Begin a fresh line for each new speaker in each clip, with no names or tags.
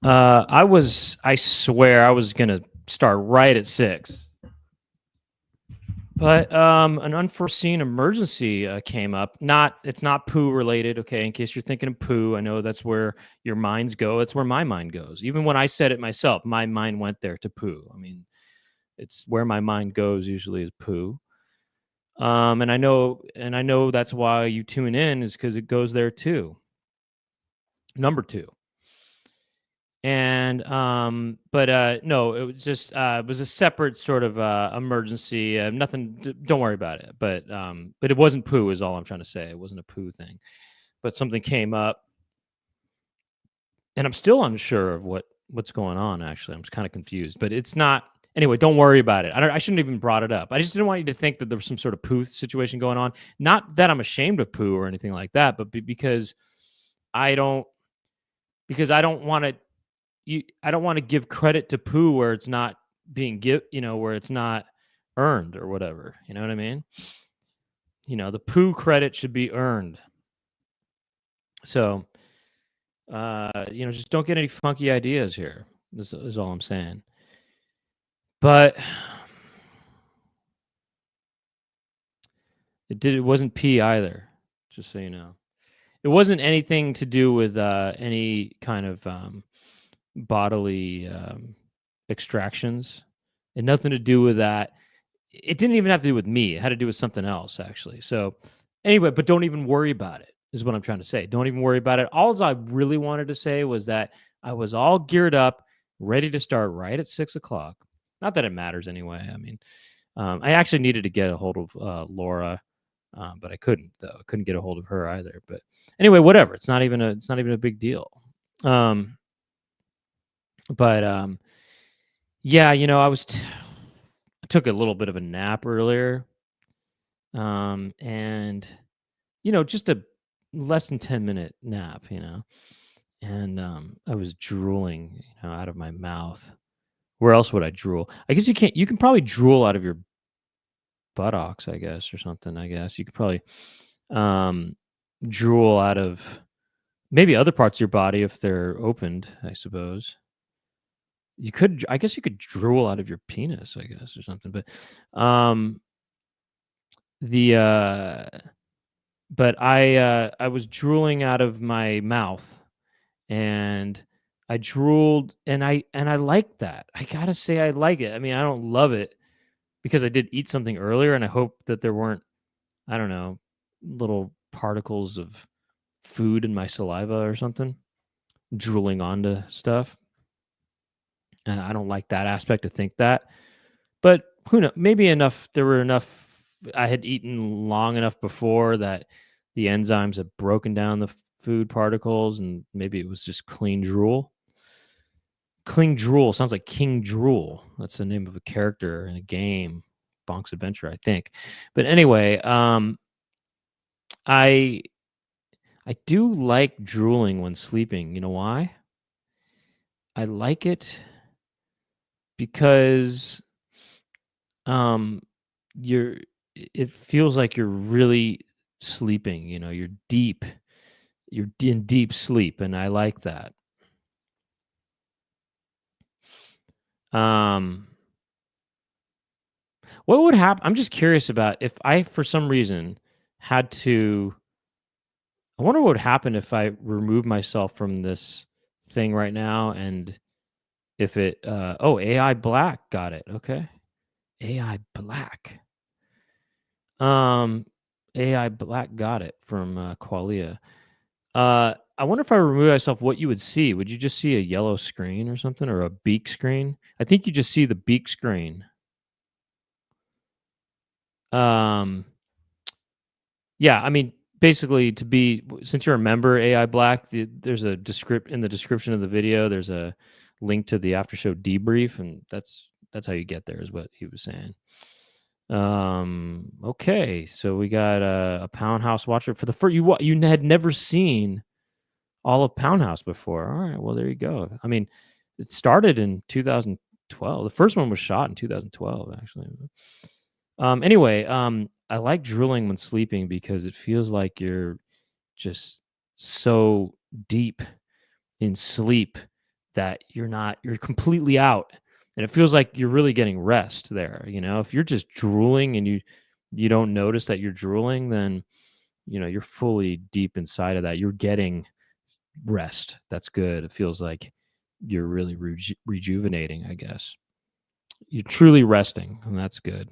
I swear I was going to start right at 6. But an unforeseen emergency came up. It's not poo related. Okay, in case you're thinking of poo, I know that's where your minds go. That's where my mind goes. Even when I said it myself, my mind went there to poo. I mean, it's where my mind goes usually is poo. And I know that's why you tune in is because it goes there too. Number two. And but no, it was just it was a separate sort of emergency. Nothing. Don't worry about it. But it wasn't poo. Is all I'm trying to say. It wasn't a poo thing. But something came up, and I'm still unsure of what's going on. Actually, I'm kind of confused. But it's not. Anyway, don't worry about it. I shouldn't even brought it up. I just didn't want you to think that there was some sort of poo situation going on. Not that I'm ashamed of poo or anything like that, but because I don't want to I don't want to give credit to poo where it's not being where it's not earned or whatever. You know what I mean? The poo credit should be earned. So, just don't get any funky ideas here. This is all I'm saying. But it wasn't pee either, just so you know. It wasn't anything to do with any kind of bodily extractions. It had nothing to do with that. It didn't even have to do with me. It had to do with something else, actually. So anyway, but don't even worry about it, is what I'm trying to say. Don't even worry about it. All I really wanted to say was that I was all geared up, ready to start right at 6 o'clock. Not that it matters anyway. I mean, I actually needed to get a hold of Laura, but I couldn't, though. I couldn't get a hold of her either. But anyway, whatever. It's not even a big deal. Yeah, I took a little bit of a nap earlier. And just a less than 10-minute nap, and I was drooling, out of my mouth. Where else would I drool? I guess you can probably drool out of your buttocks, I guess, or something. I guess you could probably drool out of maybe other parts of your body if they're opened, I suppose. I guess you could drool out of your penis, I guess, or something. But but I was drooling out of my mouth, and I drooled, and I like that. I gotta say I like it. I mean, I don't love it because I did eat something earlier, and I hope that there weren't, I don't know, little particles of food in my saliva or something drooling onto stuff. And I don't like that aspect to think that. But who knows? Maybe there were enough. I had eaten long enough before that the enzymes have broken down the food particles, and maybe it was just clean drool. Clean drool sounds like King Drool. That's the name of a character in a game, Bonk's Adventure, I think. But anyway, I do like drooling when sleeping. You know why? I like it because it feels like you're really sleeping, you're in deep sleep, and I like that. What would happen? I'm just curious about if I, for some reason, had to. I wonder what would happen if I remove myself from this thing right now, and if it. AI Black got it. Okay, AI Black. AI Black got it from Qualia. I wonder if I remove myself, what you would see. Would you just see a yellow screen or something, or a beak screen? I think you just see the beak screen. Yeah, I mean, basically, since you're a member, AI Black, there's a in the description of the video. There's a link to the after show debrief, and that's how you get there, is what he was saying. Okay, so we got a Pound House watcher for the first. You had never seen all of Pound House before. All right, well, there you go. I mean, it started in 2012. The first one was shot in 2012, actually. Anyway, I like drooling when sleeping because it feels like you're just so deep in sleep that you're completely out, and it feels like you're really getting rest there. If you're just drooling and you don't notice that you're drooling, then you're fully deep inside of that. You're getting rest. That's good. It feels like you're really rejuvenating, I guess. You're truly resting, and that's good.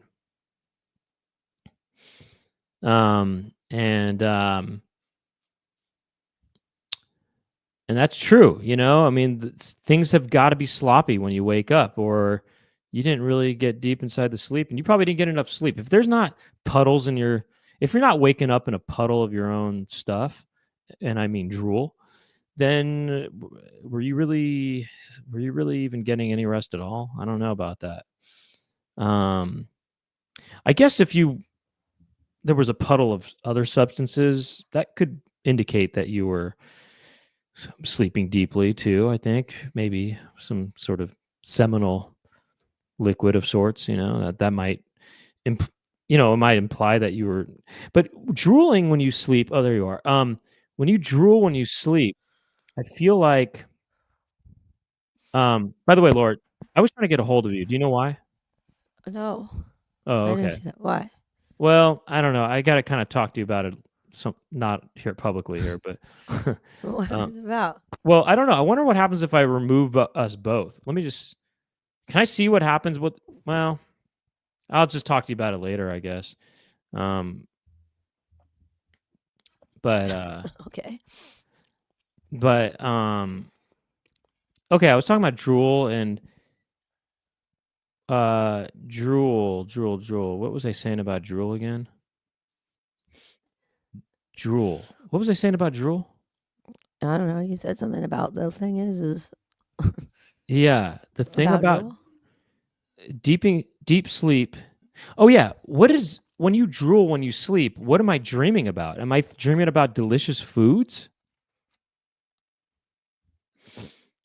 And that's true. I mean, things have got to be sloppy when you wake up, or you didn't really get deep inside the sleep, and you probably didn't get enough sleep. If there's not puddles if you're not waking up in a puddle of your own stuff, and I mean drool, then were you really even getting any rest at all? I don't know about that. I guess if there was a puddle of other substances, that could indicate that you were sleeping deeply too. I think maybe some sort of seminal liquid of sorts, that might it might imply that you were. But drooling when you sleep, oh, there you are. When you drool when you sleep, I feel like by the way, Lord, I was trying to get a hold of you. Do you know why?
No,
Oh,
I didn't
okay.
see that. Why?
Well, I don't know. I got to kind of talk to you about it. Not here publicly here, but
What
um,
is it about?
well, I don't know. I wonder what happens if I remove us both. Let me just. Can I see what happens? Well, I'll just talk to you about it later, I guess. Um, but
Okay.
but okay. I was talking about drool and drool. What was I saying about drool again? Drool. What was I saying about drool?
I don't know. You said something about the thing is
Yeah, the thing
about
about
drool.
deep sleep. Oh yeah, what is when you drool when you sleep? What am I dreaming about? Am I dreaming about delicious foods?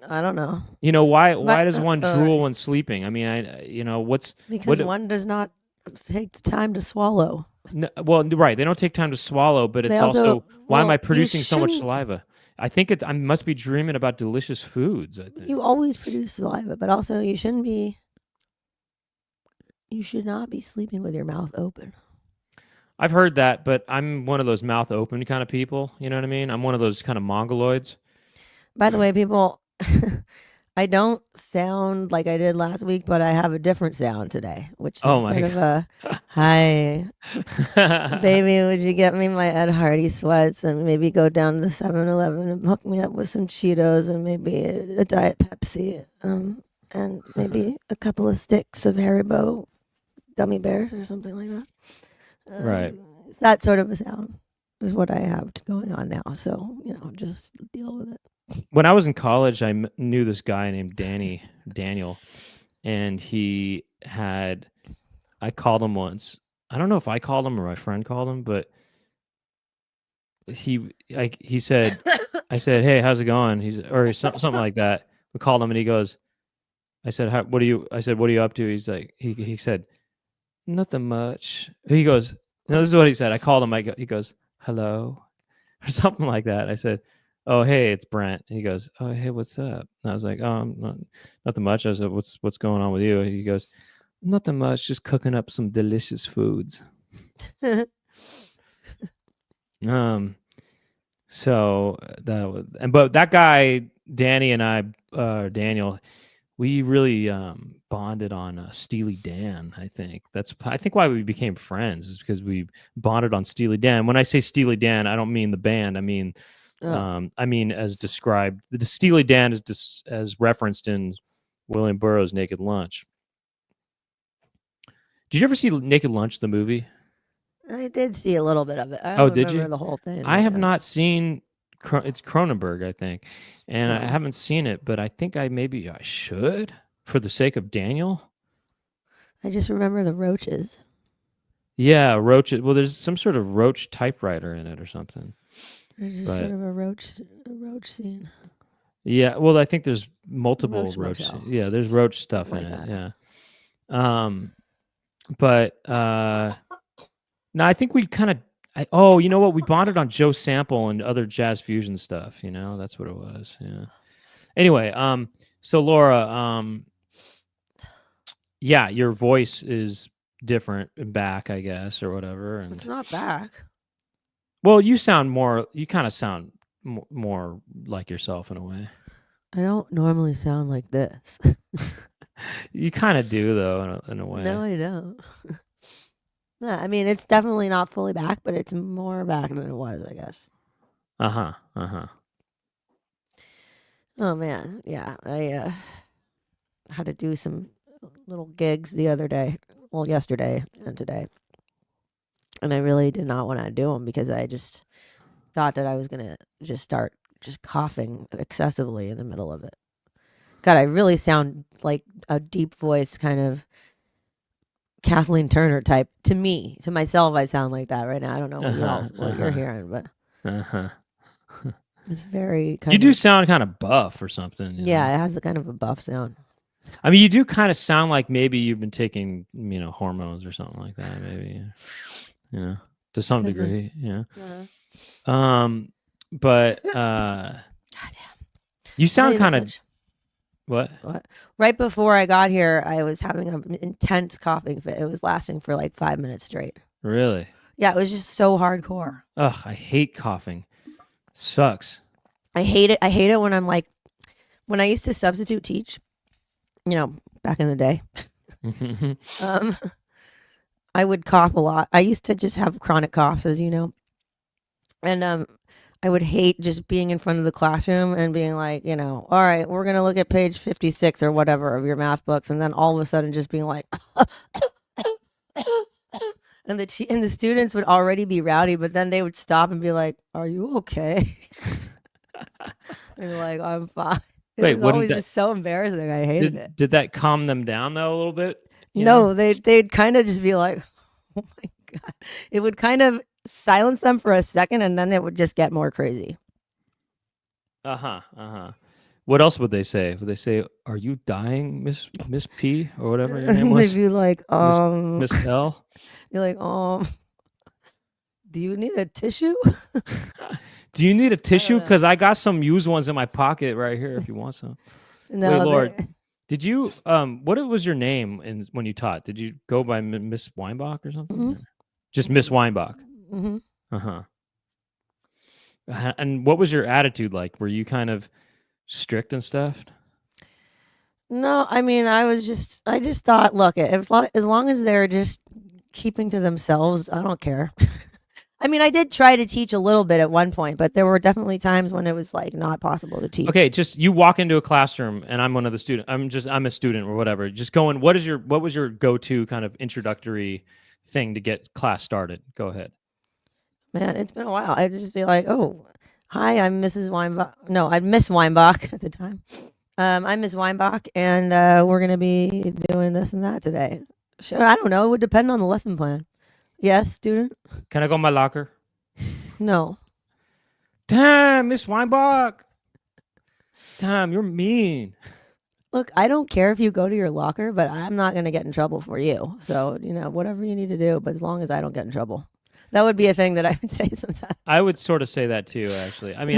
I don't know.
Why
But
does one drool when sleeping? I mean, what's
because
what
one does not take the time to swallow.
no, well, right, they don't take time to swallow, but
They
it's
also
also why am I
you
producing so much
shouldn't.
saliva? I think I must be dreaming about delicious foods, I think.
You always produce saliva, but also you shouldn't be. You should not be sleeping with your mouth open.
I've heard that, but I'm one of those mouth open kind of people, you know what I mean? I'm one of those kind of mongoloids.
By the way, people, I don't sound like I did last week, but I have a different sound today, which
Oh
is
my
sort of a hi,
god.
baby, would you get me my Ed Hardy sweats and maybe go down to 7-Eleven and hook me up with some Cheetos and maybe a Diet Pepsi and maybe a couple of sticks of Haribo gummy bears or something like that.
Right.
It's that sort of a sound is what I have going on now. So, just deal with it.
When I was in college, I knew this guy named Daniel, and I called him once. I don't know if I called him or my friend called him, but he said, I said, "Hey, how's it going?" Or something like that. We called him, and he goes, I said, I said, "What are you up to?" He's like, he said, "Nothing much." He goes, no, this is what he said. I called him. He goes, "Hello," or something like that. I said, "Oh, hey, it's Brent." He goes, "Oh, hey, what's up?" And I was like, "Oh, nothing much." I said, "What's going on with you?" He goes, "Nothing much, just cooking up some delicious foods." So but that guy, Danny and I, Daniel, we really bonded on Steely Dan. I think why we became friends is because we bonded on Steely Dan. When I say Steely Dan, I don't mean the band. I mean as described. The Steely Dan is as referenced in William Burroughs' Naked Lunch. Did you ever see Naked Lunch, the movie?
I did see a little bit of it. I
Oh,
don't
did
remember
you?
the whole thing,
I
but
have
yeah.
not seen. It's Cronenberg, I think, and I
Oh.
haven't seen it, but I think maybe I should for the sake of Daniel.
I just remember the roaches.
Yeah, roach. Well, there's some sort of roach typewriter in it or something.
There's just sort
But
of a roach scene.
yeah, well, I think there's multiple
Roach
roach.
motel.
Yeah, there's roach stuff
Something
in
like
it.
that.
Yeah. But no, I think we kind of. Oh, you know what? We bonded on Joe Sample and other jazz fusion stuff. That's what it was. Yeah. Anyway, so Laura, yeah, your voice is different back, I guess, or whatever.
It's
And
not back.
well, you kind of sound more like yourself in a way.
I don't normally sound like this.
You kind of do though, in a way.
No, I don't. Yeah, I mean, it's definitely not fully back, but it's more back than it was, I guess.
Uh-huh. Uh-huh.
Oh man, yeah. I had to do some little gigs the other day, well, yesterday and today, and I really did not want to do them because I just thought that I was gonna just start just coughing excessively in the middle of it. God, I really sound like a deep voice kind of Kathleen Turner type to me. To myself, I sound like that right now. I don't know what you're hearing, but
Uh-huh.
it's very kind
You
of
do sound kind of buff or something.
yeah. It has a kind of a buff sound.
I mean, you do kind of sound like maybe you've been taking, hormones or something like that. Maybe, to some
Could be.
degree.
Uh-huh.
But
Goddamn.
you sound
Tell you
kind of
this
what?
much. Right before I got here, I was having an intense coughing fit. It was lasting for like 5 minutes straight.
Really?
Yeah, it was just so hardcore.
Ugh, I hate coughing. Sucks.
I hate it. I hate it when I'm like, when I used to substitute teach, back in the day, I would cough a lot. I used to just have chronic coughs, as you know. And I would hate just being in front of the classroom and being like, all right, we're going to look at page 56 or whatever of your math books. And then all of a sudden just being like, and the students would already be rowdy, but then they would stop and be like, are you okay? And like, I'm fine. It was always just so embarrassing. I hated it.
Did that calm them down though a little bit?
No, they'd kind of just be like, oh my God. It would kind of silence them for a second and then it would just get more crazy.
What else would they say? Would they say, "Are you dying, Miss P or whatever your name was?"
They'd be like,
Miss L.
You're like, do you need a tissue?
Do you need a tissue? Because I got some used ones in my pocket right here. If you want some.
No,
wait, Lord, did you? What was your name when you taught? Did you go by Miss Weinbach or something?
Mm-hmm.
Or just Miss Weinbach.
Mm-hmm.
And what was your attitude like? Were you kind of strict and stuff?
No, I mean, I just thought, look, as long as they're just keeping to themselves, I don't care. I mean, I did try to teach a little bit at one point, but there were definitely times when it was like not possible to teach.
Okay, just you walk into a classroom and I'm one of the students. I'm a student or whatever. Just going, what was your go-to kind of introductory thing to get class started? Go ahead.
Man, it's been a while. I'd just be like, oh, hi, I'm Mrs. Weinbach. No, I'm Miss Weinbach at the time. I'm Miss Weinbach, and we're going to be doing this and that today. Sure, I don't know. It would depend on the lesson plan. Yes, student?
Can I go in my locker?
No.
Damn, Miss Weinbach. Damn, you're mean.
Look, I don't care if you go to your locker, but I'm not going to get in trouble for you. So, whatever you need to do, but as long as I don't get in trouble. That would be a thing that I would say sometimes.
I would sort of say that too, actually. I mean,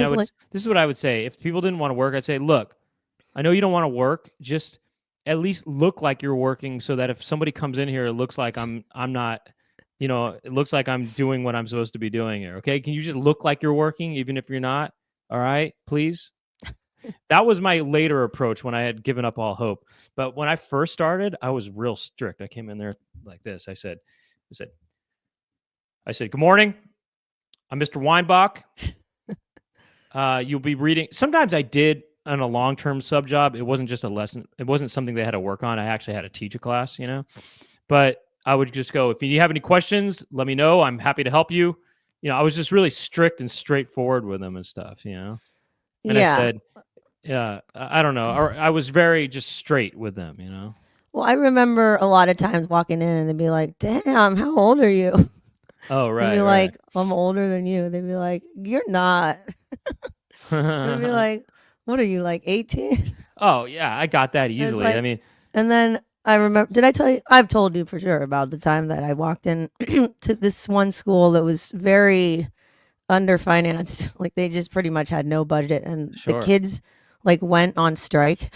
this is what I would say. If people didn't want to work, I'd say, look, I know you don't want to work. Just at least look like you're working so that if somebody comes in here, it looks like I'm not, it looks like I'm doing what I'm supposed to be doing here. Okay. Can you just look like you're working, even if you're not? All right, please. That was my later approach when I had given up all hope. But when I first started, I was real strict. I came in there like this. I said, good morning. I'm Mr. Weinbach. You'll be reading. Sometimes I did on a long-term sub job. It wasn't just a lesson. It wasn't something they had to work on. I actually had to teach a class, But I would just go, if you have any questions, let me know. I'm happy to help you. I was just really strict and straightforward with them and stuff, And I said, yeah, I don't know. Or I was very just straight with them,
Well, I remember a lot of times walking in and they'd be like, damn, how old are you?
Oh, right.
They'd be like, I'm older than you. They'd be like, you're not. They'd be like, what are you, like 18?
Oh, yeah, I got that easily.
Like,
I mean,
and then I remember, did I tell you? I've told you for sure about the time that I walked in to this one school that was very underfinanced. Like they just pretty much had no budget. And the kids, like went on strike.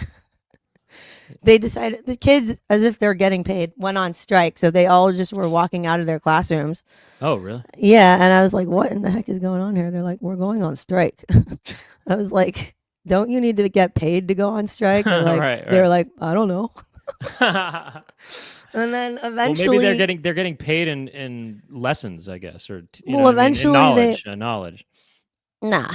They decided the kids, as if they're getting paid, went on strike. So they all just were walking out of their classrooms.
Oh, really?
Yeah, and I was like, "What in the heck is going on here?" They're like, "We're going on strike." I was like, "Don't you need to get paid to go on strike?" They're like,
Right.
"I don't know." And then
Well, maybe they're
eventually,
getting paid in lessons, I guess, or you know
well,
what I mean, in
eventually they
knowledge.
nah,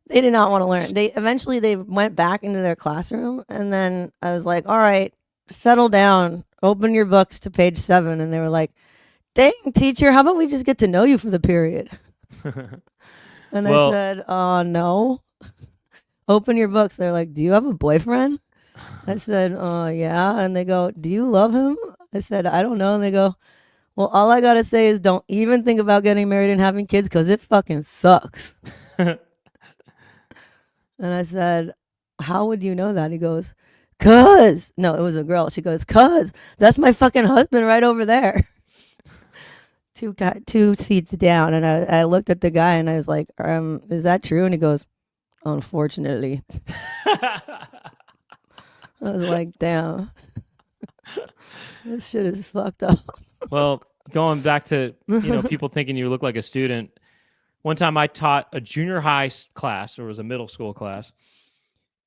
they did not want to learn. They went back into their classroom, and then I was like, "All right, settle down. Open your books to page 7." And they were like, "Dang, teacher, how about we just get to know you for the period?" And I
Well,
said, "Oh no." Open your books. They're like, "Do you have a boyfriend?" I said, "Oh yeah." And they go, "Do you love him?" I said, "I don't know." And they go, "Well, all I gotta say is don't even think about getting married and having kids because it fucking sucks." And I said, "How would you know that?" He goes, "Cuz." No, it was a girl. She goes, "Cuz that's my fucking husband right over there." Two seats down. And I looked at the guy and I was like, "Is that true?" And he goes, "Unfortunately." I was like, "Damn, this shit is fucked up."
Well, going back to, people thinking you look like a student. One time I taught a junior high class, or it was a middle school class,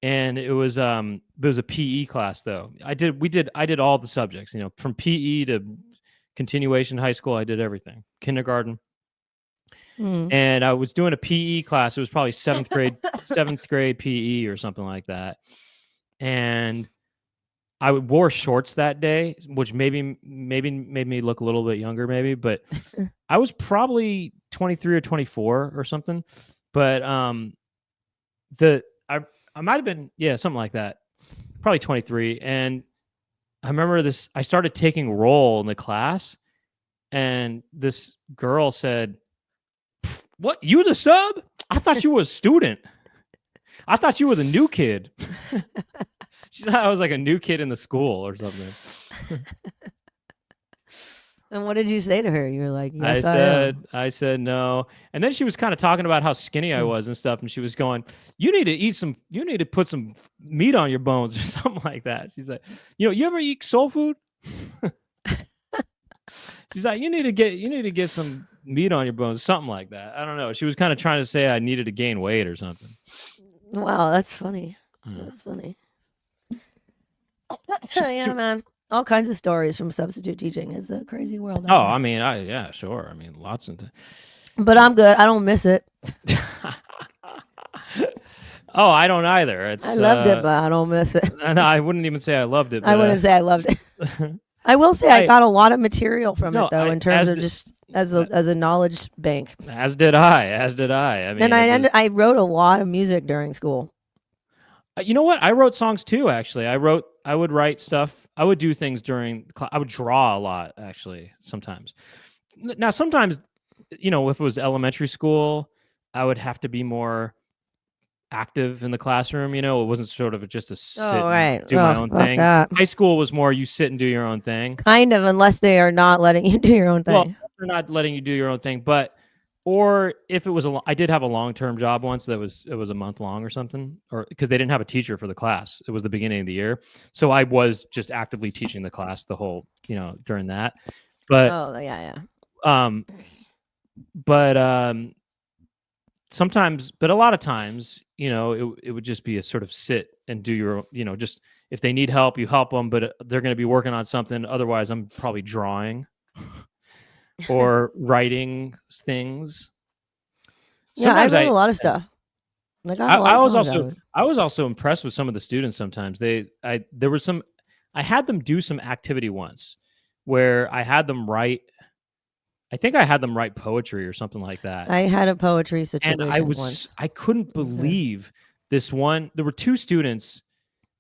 and it was a PE class though. I did all the subjects, from PE to continuation high school. I did everything. Kindergarten.
Mm.
And I was doing a PE class. It was probably seventh grade PE or something like that. And I wore shorts that day, which maybe made me look a little bit younger, maybe, but I was probably 23 or 24 or something. But the I might have been, yeah, something like that. Probably 23. And I remember this, I started taking roll in the class, and this girl said, "What, you the sub? I thought you were a student. I thought you were the new kid." She thought I was like a new kid in the school or something.
And what did you say to her? You were like, "Yes, I am."
I said no. And then she was kind of talking about how skinny I
Mm.
was and stuff. And she was going, you need to put some meat on your bones or something like that. She's like, you ever eat soul food? She's like, you need to get some meat on your bones, something like that. I don't know. She was kind of trying to say I needed to gain weight or something.
Wow, that's funny.
Mm.
That's funny.
She-
Yeah,
she-
man. All kinds of stories from substitute teaching. It's a crazy world
oh,
out there.
I mean, yeah, sure. I mean, lots of.
But I'm good. I don't miss it.
Oh, I don't either. It's
I loved it, but I don't miss it.
and I wouldn't even say I loved it,
I
but
wouldn't say I loved it. I will say I got a lot of material from it though, in terms of just as a knowledge bank.
as did I. I mean,
And I wrote a lot of music during school.
you know what? I wrote songs too. Actually, I would write stuff. I would do things during. I would draw a lot. Actually, sometimes. Now, sometimes, if it was elementary school, I would have to be more active in the classroom. It wasn't sort of just to sit
Oh
and
right.
do my
Oh
own
fuck
thing.
that.
High school was more you sit and do your own thing.
Kind of, unless they are not letting you do your own
Well,
thing.
they're not letting you do your own thing, but or if it was I did have a long-term job once that was a month long or something, or because they didn't have a teacher for the class. It was the beginning of the year, so I was just actively teaching the class the whole during that. But
Oh yeah,
um, but sometimes, but a lot of times, it would just be a sort of sit and do your, just if they need help, you help them, but they're going to be working on something. Otherwise, I'm probably drawing or writing things.
yeah. I
Sometimes
wrote a lot of stuff. I got
I,
a lot of
I was
songs out
also
of it.
I was also impressed with some of the students. Sometimes there was some, I had them do some activity once where I had them write. I think I had them write poetry or something like that.
I had a poetry
And
situation once.
I couldn't believe this one. There were two students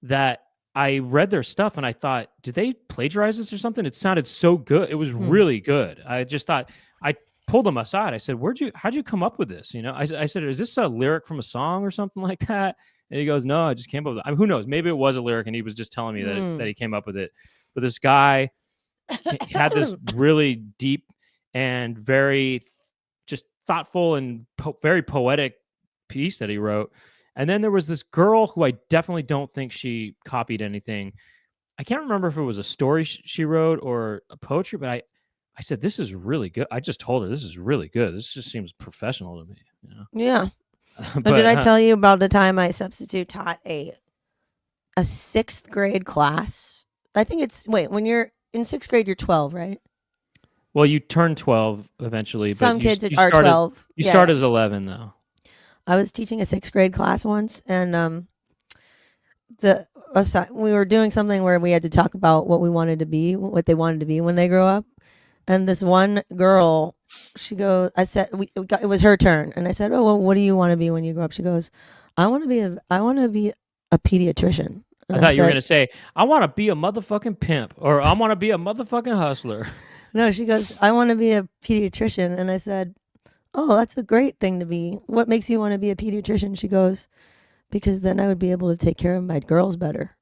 that I read their stuff and I thought, did they plagiarize this or something? It sounded so good. It was really good. I just thought, I pulled them aside. I said, how'd you come up with this? I said, is this a lyric from a song or something like that? And he goes, no, I just came up with it. I mean, who knows? Maybe it was a lyric and he was just telling me that he came up with it. But this guy had this really deep and very just thoughtful and very poetic piece that he wrote. And then there was this girl who I definitely don't think she copied anything. I can't remember if it was a story she wrote or a poetry, but I said, this is really good. I just told her, this is really good. This just seems professional to me, you know?
Yeah. Did
But
I tell you about the time I substitute taught a 6th grade class? I think it's when you're in 6th grade, you're 12, right?
well, you turn 12 eventually,
Some
but
kids
you
are
started
12.
you
Yeah,
start
yeah.
as 11 though.
I was teaching a 6th grade class once, and we were doing something where we had to talk about what we wanted to be, what they wanted to be when they grow up. And this one girl, she goes, I said, it was her turn, and I said, "Oh, well, what do you want to be when you grow up?" She goes, I want to be a pediatrician." And
I
I
thought you were
said,
gonna say, I want to be a motherfucking pimp, or I want to be a motherfucking hustler.
"No." She goes, "I want to be a pediatrician." And I said, "Oh, that's a great thing to be. What makes you want to be a pediatrician?" She goes, "Because then I would be able to take care of my girls better."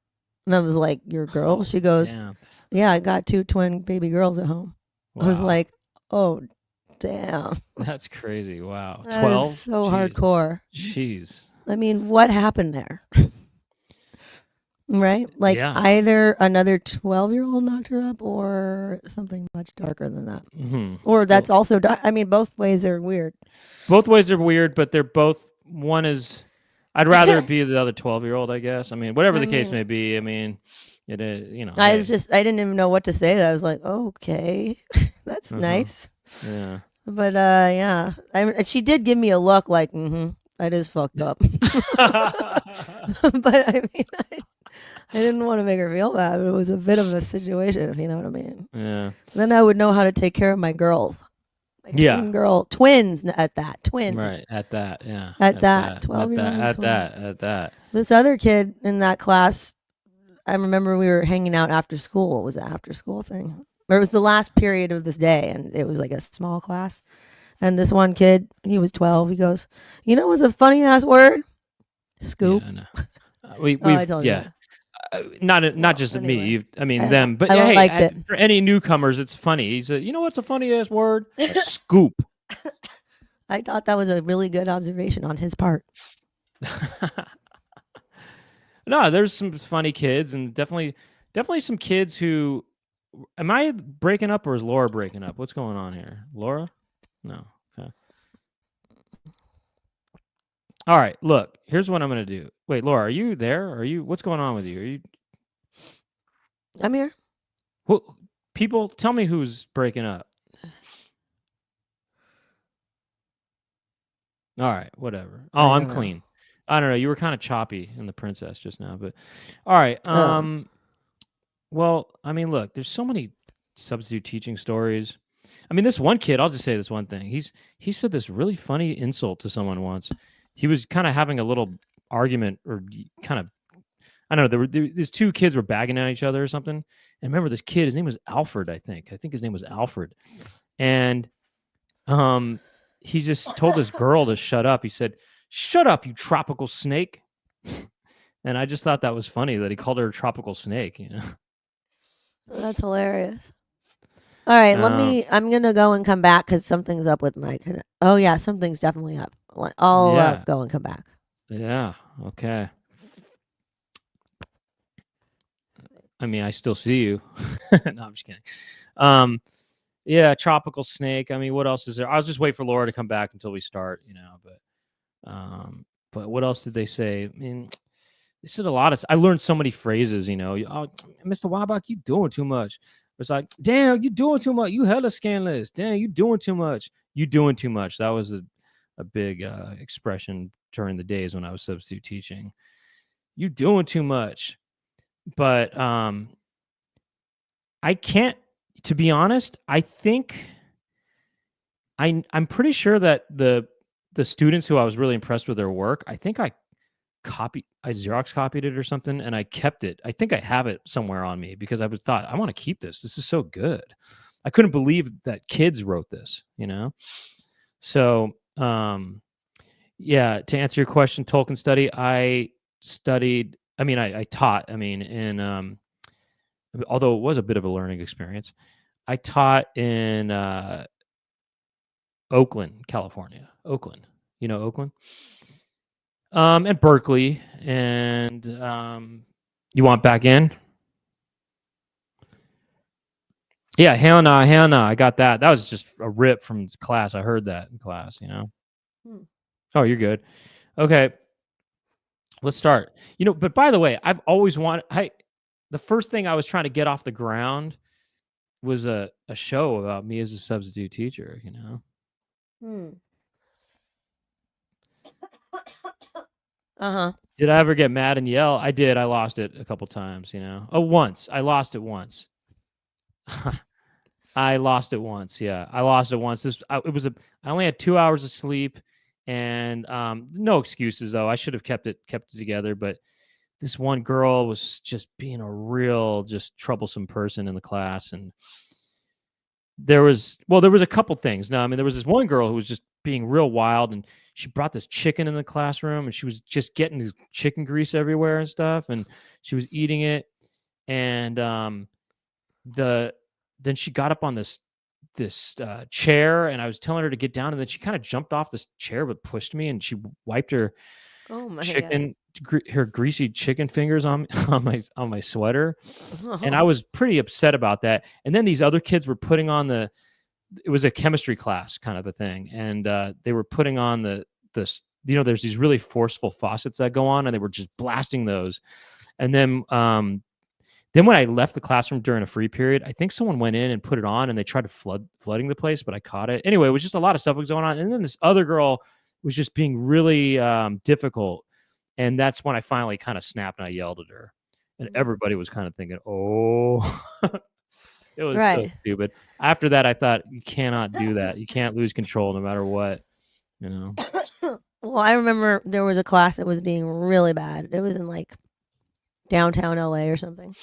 And I was like, "Your girl?"
Oh,
She goes,
damn.
"Yeah, I got 2 twin baby girls at home." I was
Wow.
like, "Oh, damn.
That's crazy. Wow.
That is
12?
so
Jeez.
hardcore."
Jeez.
I mean, what happened there? Right? Like
Yeah.
either another 12-year-old knocked her up or something much darker than that.
Mm-hmm.
Or that's also, I mean, both ways are weird.
Both ways are weird, but they're both, one is, I'd rather it be the other 12-year-old, I guess. I mean, whatever
I
the case may
mean,
be, I mean, it is, you know,
I
hey.
was just, I didn't even know what to say. I was like, okay, that's nice.
Yeah.
But yeah, she did give me a look like, that is fucked up. But I mean, I didn't want to make her feel bad, but it was a bit of a situation, if you know what I mean.
Yeah.
Then I would know how to take care of my girls. My twins at that. Twins.
Right. At that. Yeah.
At that. 12-year-old.
At that.
This other kid in that class, I remember we were hanging out after school. What was the after school thing? Or it was the last period of this day, and it was like a small class. And this one kid, he was 12. He goes, "You know what's a funny ass word? Scoop."
Yeah, we've
I told you.
yeah. Not just
anyway.
me. I mean
I,
them, but
I
yeah,
liked
hey,
it.
for any newcomers, it's funny. He said, "You know what's a funny ass word? Scoop."
I thought that was a really good observation on his part.
No, there's some funny kids, and definitely some kids who. Am I breaking up or is Laura breaking up? What's going on here, Laura? No. Okay. All right. Look, here's what I'm gonna do. Wait, Laura, are you there? Are you? What's going on with you? Are you?
I'm here.
Well, people, tell me who's breaking up. All right, whatever. Oh, I'm clean. I don't know. You were kind of choppy in the princess just now, but all right. Well, I mean, look, there's so many substitute teaching stories. I mean, this one kid, I'll just say this one thing. He said this really funny insult to someone once. He was kind of having a little argument, or kind of, I don't know. These two kids were bagging at each other or something. And remember, this kid, his name was Alfred. I think his name was Alfred, and he just told this girl to shut up. He said, "Shut up, you tropical snake." And I just thought that was funny that he called her a tropical snake, you know.
That's hilarious. All right, I'm going to go and come back because something's up with my Oh, yeah, something's definitely up. I'll go and come back.
Yeah, okay. I mean, I still see you. No, I'm just kidding. Yeah, tropical snake. I mean, what else is there? I was just waiting for Laura to come back until we start, you know, but what else did they say? I mean, they said a lot of, I learned so many phrases, you know. Oh, Mr. Weinbach, you doing too much. It's like, damn, you doing too much. You hella scandalous. Damn, you doing too much. You doing too much. That was a big expression during the days when I was substitute teaching. You doing too much. But I can't, to be honest, I think I'm pretty sure that the students who I was really impressed with their work, I think I Xerox copied it or something, and I kept it. I think I have it somewhere on me because I thought, I want to keep this. This is so good. I couldn't believe that kids wrote this, you know? So, yeah, to answer your question, Tolkien study, I taught, in, although it was a bit of a learning experience, I taught in Oakland, California. Oakland. You know Oakland? And Berkeley. And you want back in? Yeah, hell no, hell no. I got that. That was just a rip from class. I heard that in class, Oh, you're good. Okay, let's start. But by the way, I've always wanted. The first thing I was trying to get off the ground was a show about me as a substitute teacher.
Uh-huh.
Did I ever get mad and yell? I did. I lost it a couple times. Oh, once. I lost it once. I lost it once. Yeah, I lost it once. I only had 2 hours of sleep, and no excuses though. I should have kept it together, but this one girl was just being a real just troublesome person in the class, and there was a couple things. No, I mean there was this one girl who was just being real wild, and she brought this chicken in the classroom, and she was just getting this chicken grease everywhere and stuff, and she was eating it, and then she got up on this chair, and I was telling her to get down, and then she kind of jumped off this chair but pushed me, and she wiped her
Oh my
chicken her greasy chicken fingers on on my sweater.
God.
And I was pretty upset about that. And then these other kids were putting on it was a chemistry class kind of a thing, and they were putting on the there's these really forceful faucets that go on, and they were just blasting those. And then when I left the classroom during a free period, I think someone went in and put it on, and they tried to flooding the place, but I caught it. Anyway, it was just a lot of stuff was going on. And then this other girl was just being really difficult. And that's when I finally kind of snapped and I yelled at her. And everybody was kind of thinking, oh, it was so stupid. After that, I thought, you cannot do that. You can't lose control no matter what,
Well, I remember there was a class that was being really bad. It was in like downtown LA or something.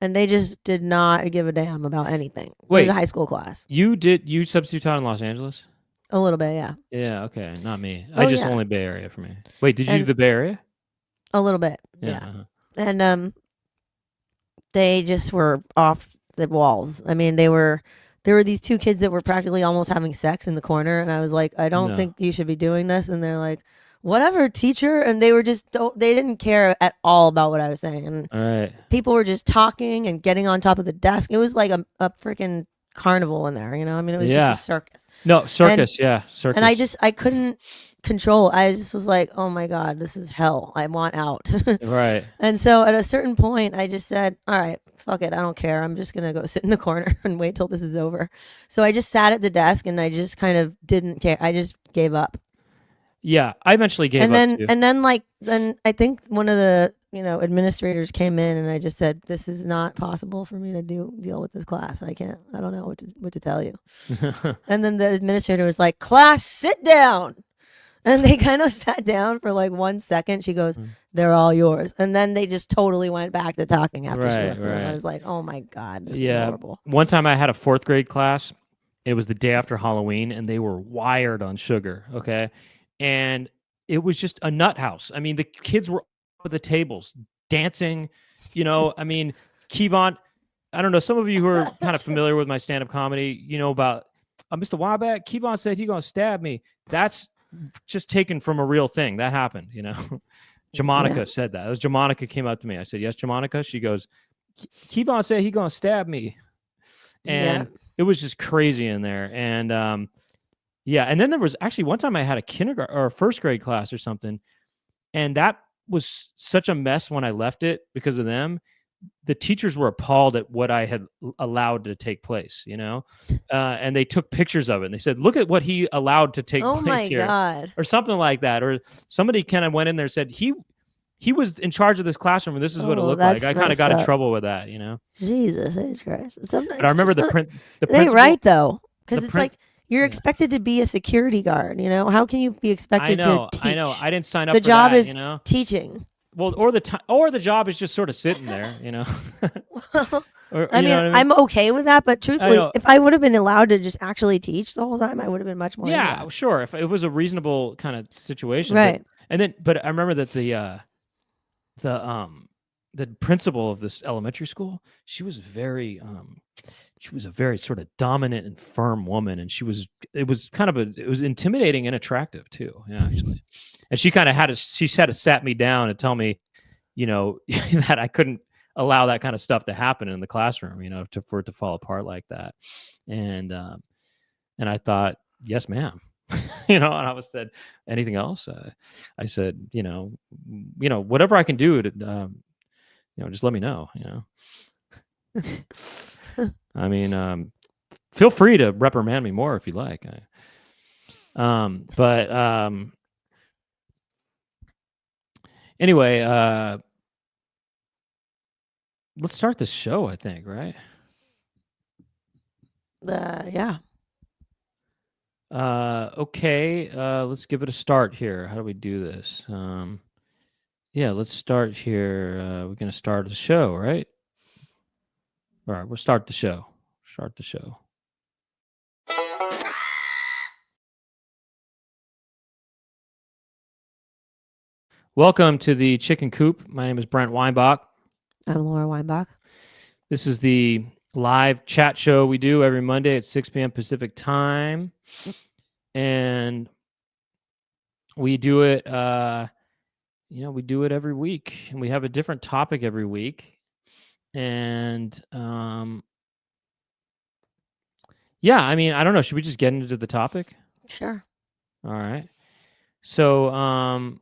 And they just did not give a damn about anything.
Wait,
it was a high school class.
You substitute taught in Los Angeles?
A little bit, yeah.
Yeah, okay. Not me. Only Bay Area for me. Wait, did you do the Bay Area?
A little bit, yeah.
Uh-huh.
And they just were off the walls. I mean, there were these two kids that were practically almost having sex in the corner, and I was like, I don't think you should be doing this. And they're like, whatever, teacher. And they were they didn't care at all about what I was saying. And
all right.
People were just talking and getting on top of the desk. It was like a freaking carnival in there, I mean, it was just a circus.
No, circus, circus.
And I couldn't control. I just was like, oh my God, this is hell. I want out.
Right.
And so at a certain point, I just said, all right, fuck it. I don't care. I'm just going to go sit in the corner and wait till this is over. So I just sat at the desk, and I just kind of didn't care. I just gave up.
Yeah, I eventually gave up too.
And then I think one of the administrators came in, and I just said, this is not possible for me to deal with this class. I don't know what to tell you. And then the administrator was like, class, sit down. And they kind of sat down for like 1 second. She goes, they're all yours. And then they just totally went back to talking after she left. Right. And I was like, oh my God, this is horrible.
One time I had a 4th grade class. It was the day after Halloween, and they were wired on sugar. Okay. And it was just a nut house. I mean, the kids were up at the tables dancing, I mean, Kevon, I don't know, some of you who are kind of familiar with my stand-up comedy, about Mr. Weinbach, Kevon said he's going to stab me. That's just taken from a real thing. That happened, Jamonica said that. It was Jamonica came up to me. I said, yes, Jamonica? She goes, Kevon said he's going to stab me. And it was just crazy in there. And, yeah, and then there was actually one time I had a kindergarten or a 1st grade class or something, and that was such a mess when I left it because of them. The teachers were appalled at what I had allowed to take place, and they took pictures of it, and they said, look at what he allowed to take place here. Oh, my
God.
Or something like that. Or somebody kind of went in there and said, he was in charge of this classroom, and this is what it looked like. I kind of got in trouble with that,
Jesus H. Christ.
But I remember the principal.
It ain't right, though, because it's like, you're expected to be a security guard, How can you be expected to teach?
I know. I didn't sign up
for that. The job is teaching.
Well, or the job is just sort of sitting there,
Well, I mean, I'm okay with that, but truthfully, if I would have been allowed to just actually teach the whole time, I would have been much more.
Yeah, sure. If it was a reasonable kind of situation,
right?
But I remember that the the principal of this elementary school, she was a very sort of dominant and firm woman, and it was intimidating and attractive too. Yeah, actually. And she kind of had to sat me down and tell me, that I couldn't allow that kind of stuff to happen in the classroom, for it to fall apart like that. And I thought, yes, ma'am. And I was said, anything else? I said, whatever I can do to, just let me know, I mean, feel free to reprimand me more if you like. Anyway, let's start the show, I think, right?
Yeah.
Okay, let's give it a start here. How do we do this? Yeah, let's start here. We're going to start the show, right? All right, we'll start the show. Start the show. Welcome to the Chicken Coop. My name is Brent Weinbach.
I'm Laura Weinbach.
This is the live chat show we do every Monday at 6 p.m. Pacific time. And we do it, we do it every week. And we have a different topic every week. And yeah, I mean, I don't know. Should we just get into the topic?
Sure.
All right. So,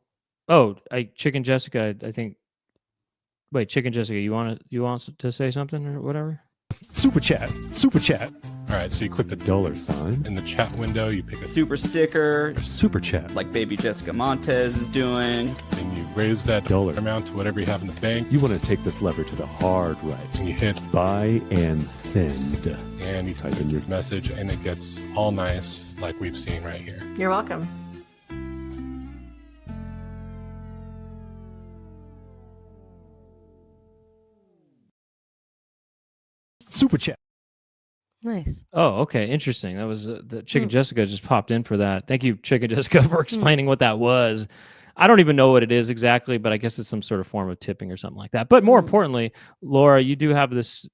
Chicken Jessica, I think. Wait, Chicken Jessica, you want to say something or whatever?
Super chat. All right, so you click the $sign in the chat window. You pick a
super sticker,
super chat,
like baby Jessica Montez is doing.
and you raise that dollar amount to whatever you have in the bank.
You want to take this lever to the hard right.
And you hit
Buy and send.
and you type in your message, and it gets all nice, like we've seen right here.
You're welcome.
Super chat.
Nice.
Oh, okay. Interesting. That was the Chicken Jessica just popped in for that. Thank you, Chicken Jessica, for explaining what that was. I don't even know what it is exactly, but I guess it's some sort of form of tipping or something like that. But more importantly, Laura, you do have this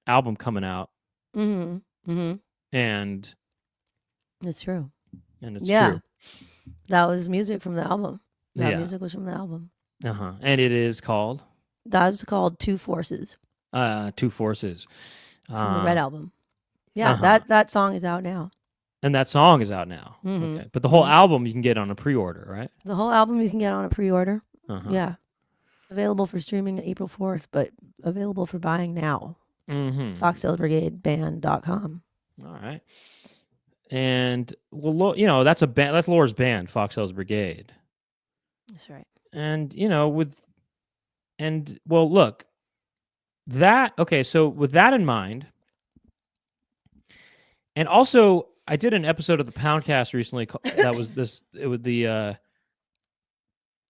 album coming out.
Mm-hmm. Mm-hmm.
And
it's true.
And it's
Yeah.
true.
That was music from the album. That
Yeah.
music was from the album.
Uh-huh. And it is called
That's called Two Forces
Two Forces.
from the Red album. Yeah,
uh-huh.
that song is out now.
And that song is out now.
Mhm.
Okay. But the whole album you can get on a pre-order, right?
The whole album you can get on a pre-order.
Uh-huh.
Yeah. Available for streaming April 4th, but available for buying now.
Mm-hmm.
FoxHillsBrigadeBand.com.
All right. And well, that's a band. That's Laura's band, Fox Hills Brigade.
That's right.
And look, so with that in mind, and also I did an episode of the Poundcast recently that was this. It was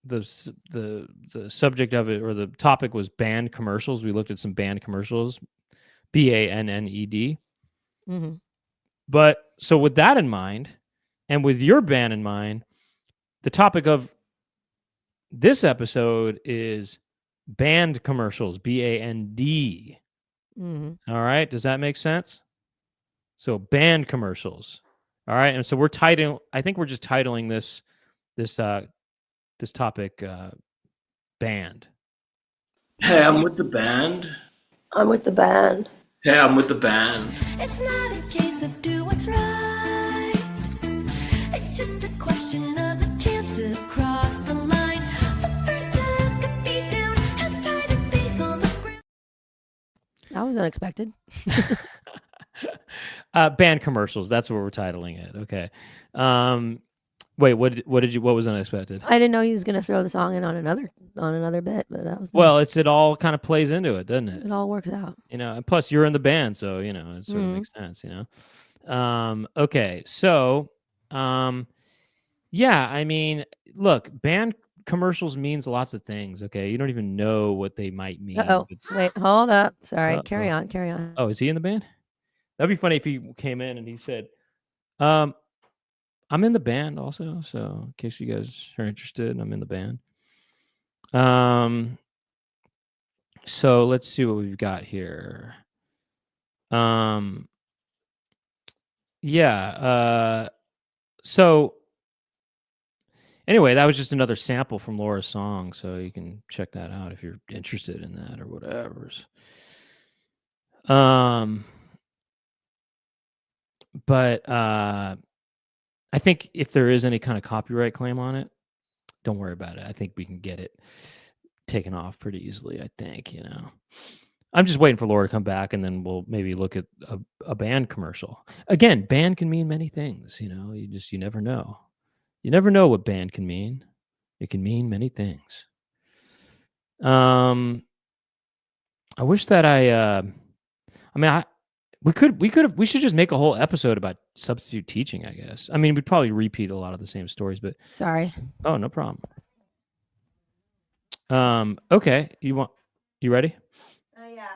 the subject of it, or the topic was band commercials. We looked at some band commercials, BANNED.
Mm-hmm.
But so with that in mind, and with your band in mind, the topic of this episode is band commercials, BAND.
Mm-hmm.
All right. Does that make sense? So band commercials. All right. And so I think we're just titling this topic band.
Hey, I'm with the band.
I'm with the band.
Hey, I'm with the band.
It's not a case of do what's right. It's just a question of the chance to cross the line. The first to look a beat down, hands tied and face on the ground.
That was unexpected.
Band commercials. That's what we're titling it. Okay. Wait, what was unexpected?
I didn't know he was going to throw the song in on another bit, but that was nice.
Well, it all kind of plays into it, doesn't it?
It all works out.
And plus you're in the band, so it sort of makes sense, Okay, so yeah, I mean, look, band commercials means lots of things, okay? You don't even know what they might mean.
Wait, hold up. Sorry. Carry on.
Oh, is he in the band? That'd be funny if he came in and he said, I'm in the band also, so in case you guys are interested, I'm in the band. So let's see what we've got here. Yeah. So anyway, that was just another sample from Laura's song, so you can check that out if you're interested in that or whatever. But I think if there is any kind of copyright claim on it, don't worry about it. I think we can get it taken off pretty easily, I think, you know. I'm just waiting for Laura to come back, and then we'll maybe look at a band commercial. Again, band can mean many things, you know. You never know. You never know what band can mean. It can mean many things. I wish that we should just make a whole episode about substitute teaching, I guess. I mean, we'd probably repeat a lot of the same stories, but
Sorry.
oh, no problem. Okay, you ready?
Yeah.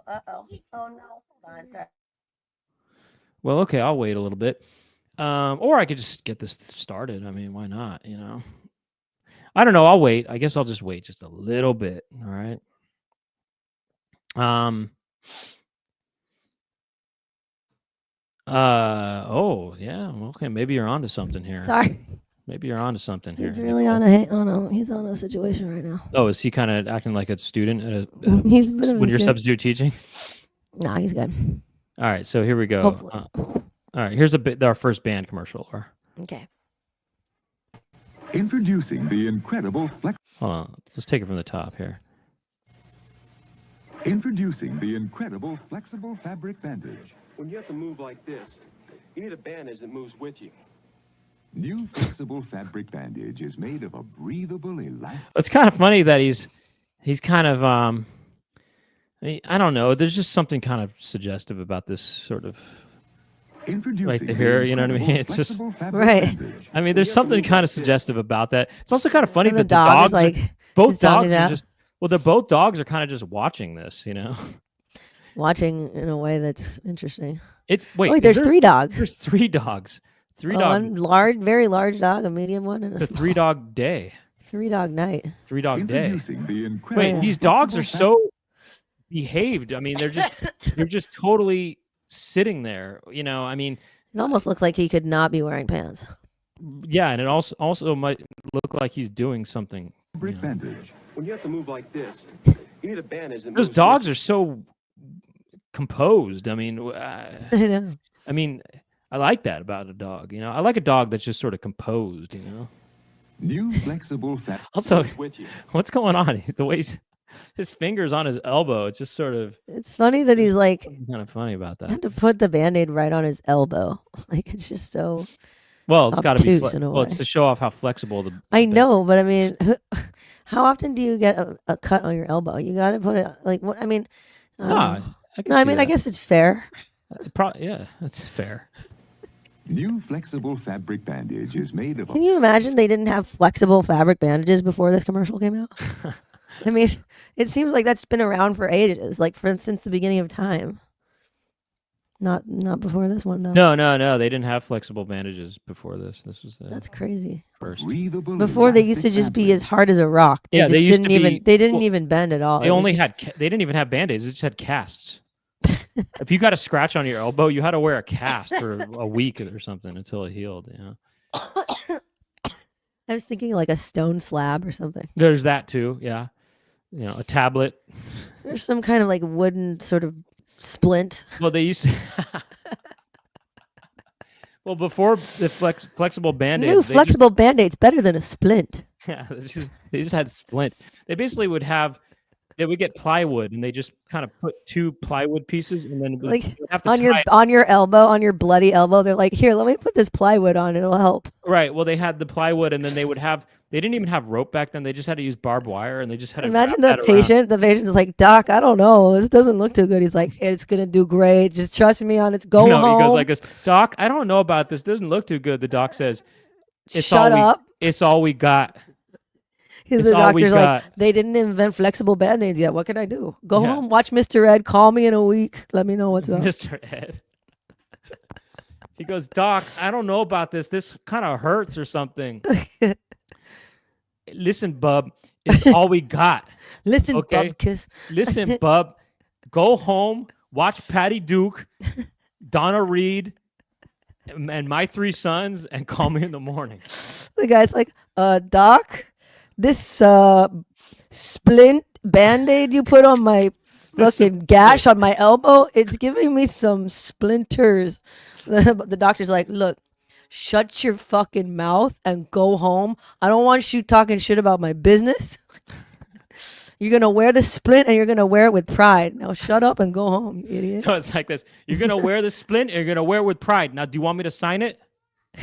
Uh-oh. Oh, no. Hold on. Sorry.
Well, okay, I'll wait a little bit. Or I could just get this started. I mean, why not, you know? I don't know. I'll wait. I guess I'll just wait just a little bit. All right. Oh, yeah. Okay, maybe you're onto something here.
Sorry.
Maybe you're onto something here.
He's really he's on a situation right now.
Oh, is he kind of acting like a student at
He's a bit of a
when you're
kid.
substitute teaching?
No, he's good.
All right, so here we go.
Hopefully.
All right, here's our first band commercial. Or
Okay.
Introducing the incredible
hold on, let's take it from the top here.
Introducing the incredible flexible fabric bandage.
When you have to move like this, you need a bandage that moves with you.
New flexible fabric bandage is made of a breathable elastic.
It's kind of funny that he's kind of I mean, I don't know. There's just something kind of suggestive about this sort of
Introducing
right here. You know what I mean? It's just
Right.
I mean, there's something kind of suggestive about that. It's also kind of funny
And
that the
dog
dogs
is like
both
his dog
dogs
is
are
out.
just they're both dogs are kind of just watching this, you know.
Watching in a way that's interesting.
It's wait,
Wait, there's 3 dogs.
There's 3 dogs. 3 dogs.
One large, very large dog, a medium one, and a
It's a
small.
3 dog day.
3 dog night.
3 dog day.
Introducing the incredible
Wait, these dogs are
flexible
so behaved. I mean, they're just totally sitting there. You know, I mean,
It almost looks like he could not be wearing pants.
yeah, and it also might look like he's doing something.
fabric bandage.
When you have to move like this, you need a bandage that
Those
moves
dogs
with
are so composed. I mean,
I know.
I mean, I like that about a dog. You know, I like a dog that's just sort of composed. You know.
New flexible fabric.
Also,
you. With you.
what's going on? The way his fingers on his elbow. It's just sort of
It's funny that he's like
kind of funny about that.
had to put the Band-Aid right on his elbow. Like it's just so.
Well, it's got to be
obtuse in a
well.
way.
It's to show off how flexible the.
I know, but I mean, how often do you get a cut on your elbow? You got to put it like what? I mean, I don't
Nah,
know.
I can
No, I
see
mean, I
that.
guess it's fair.
Yeah, that's fair.
New flexible fabric bandage is made of a
Can you imagine they didn't have flexible fabric bandages before this commercial came out? I mean, it seems like that's been around for ages, like since the beginning of time. Not before this one, though.
No. They didn't have flexible bandages before this. This was the
That's crazy.
first.
breathable
Before they used to
elastic
just be
fabric.
as hard as a rock. They
Yeah,
just
they used
didn't
to
even
be-
they didn't
well,
even bend at all.
They
It was
only
just-
they didn't even have band-aids. They just had casts. If you got a scratch on your elbow, you had to wear a cast for a week or something until it healed. You know,
I was thinking like a stone slab or something.
there's that too. Yeah, you know, a tablet.
There's some kind of like wooden sort of splint.
Well, they used to. Well, before the flexible band-aids,
New
they
flexible band-aids better than a splint.
Yeah, they just had splint. They basically they would get plywood and they just kind of put 2 plywood pieces and then
Like
would have to
on your
tie it.
on your elbow, on your bloody elbow, they're like, "Here, let me put this plywood on. It'll help."
Right. Well, they had the plywood and then they didn't even have rope back then. They just had to use barbed wire and they just had to
Imagine
wrap
the
that around.
patient. The patient's like, "Doc, I don't know. This doesn't look too good." He's like, "It's gonna do great. Just trust me on it. Go
No,
home."
he goes like this. Doc, I don't know about this. Doesn't look too good. The doc says,
Shut up.
It's all we got.
The
It's all we
doctor's like,
got.
"They didn't invent flexible band-aids yet. What can I do? Go
Yeah.
home, watch Mr. Ed. Call me in a week. Let me know what's up."
Mr. Ed. He goes, Doc, I don't know about this. This kind of hurts or something. Listen, bub, it's all we got.
Listen,
Okay.
Bubkiss.
Listen, bub, go home, watch Patty Duke, Donna Reed, and my 3 sons, and call me in the morning.
The guy's like, Doc, this splint Band-Aid you put on my fucking gash on my elbow, it's giving me some splinters. The doctor's like, look, shut your fucking mouth and go home. I don't want you talking shit about my business. You're going to wear the splint and you're going to wear it with pride. Now shut up and go home, you idiot.
No, it's like this. You're going to wear the splint and you're going to wear it with pride. Now, do you want me to sign it? Do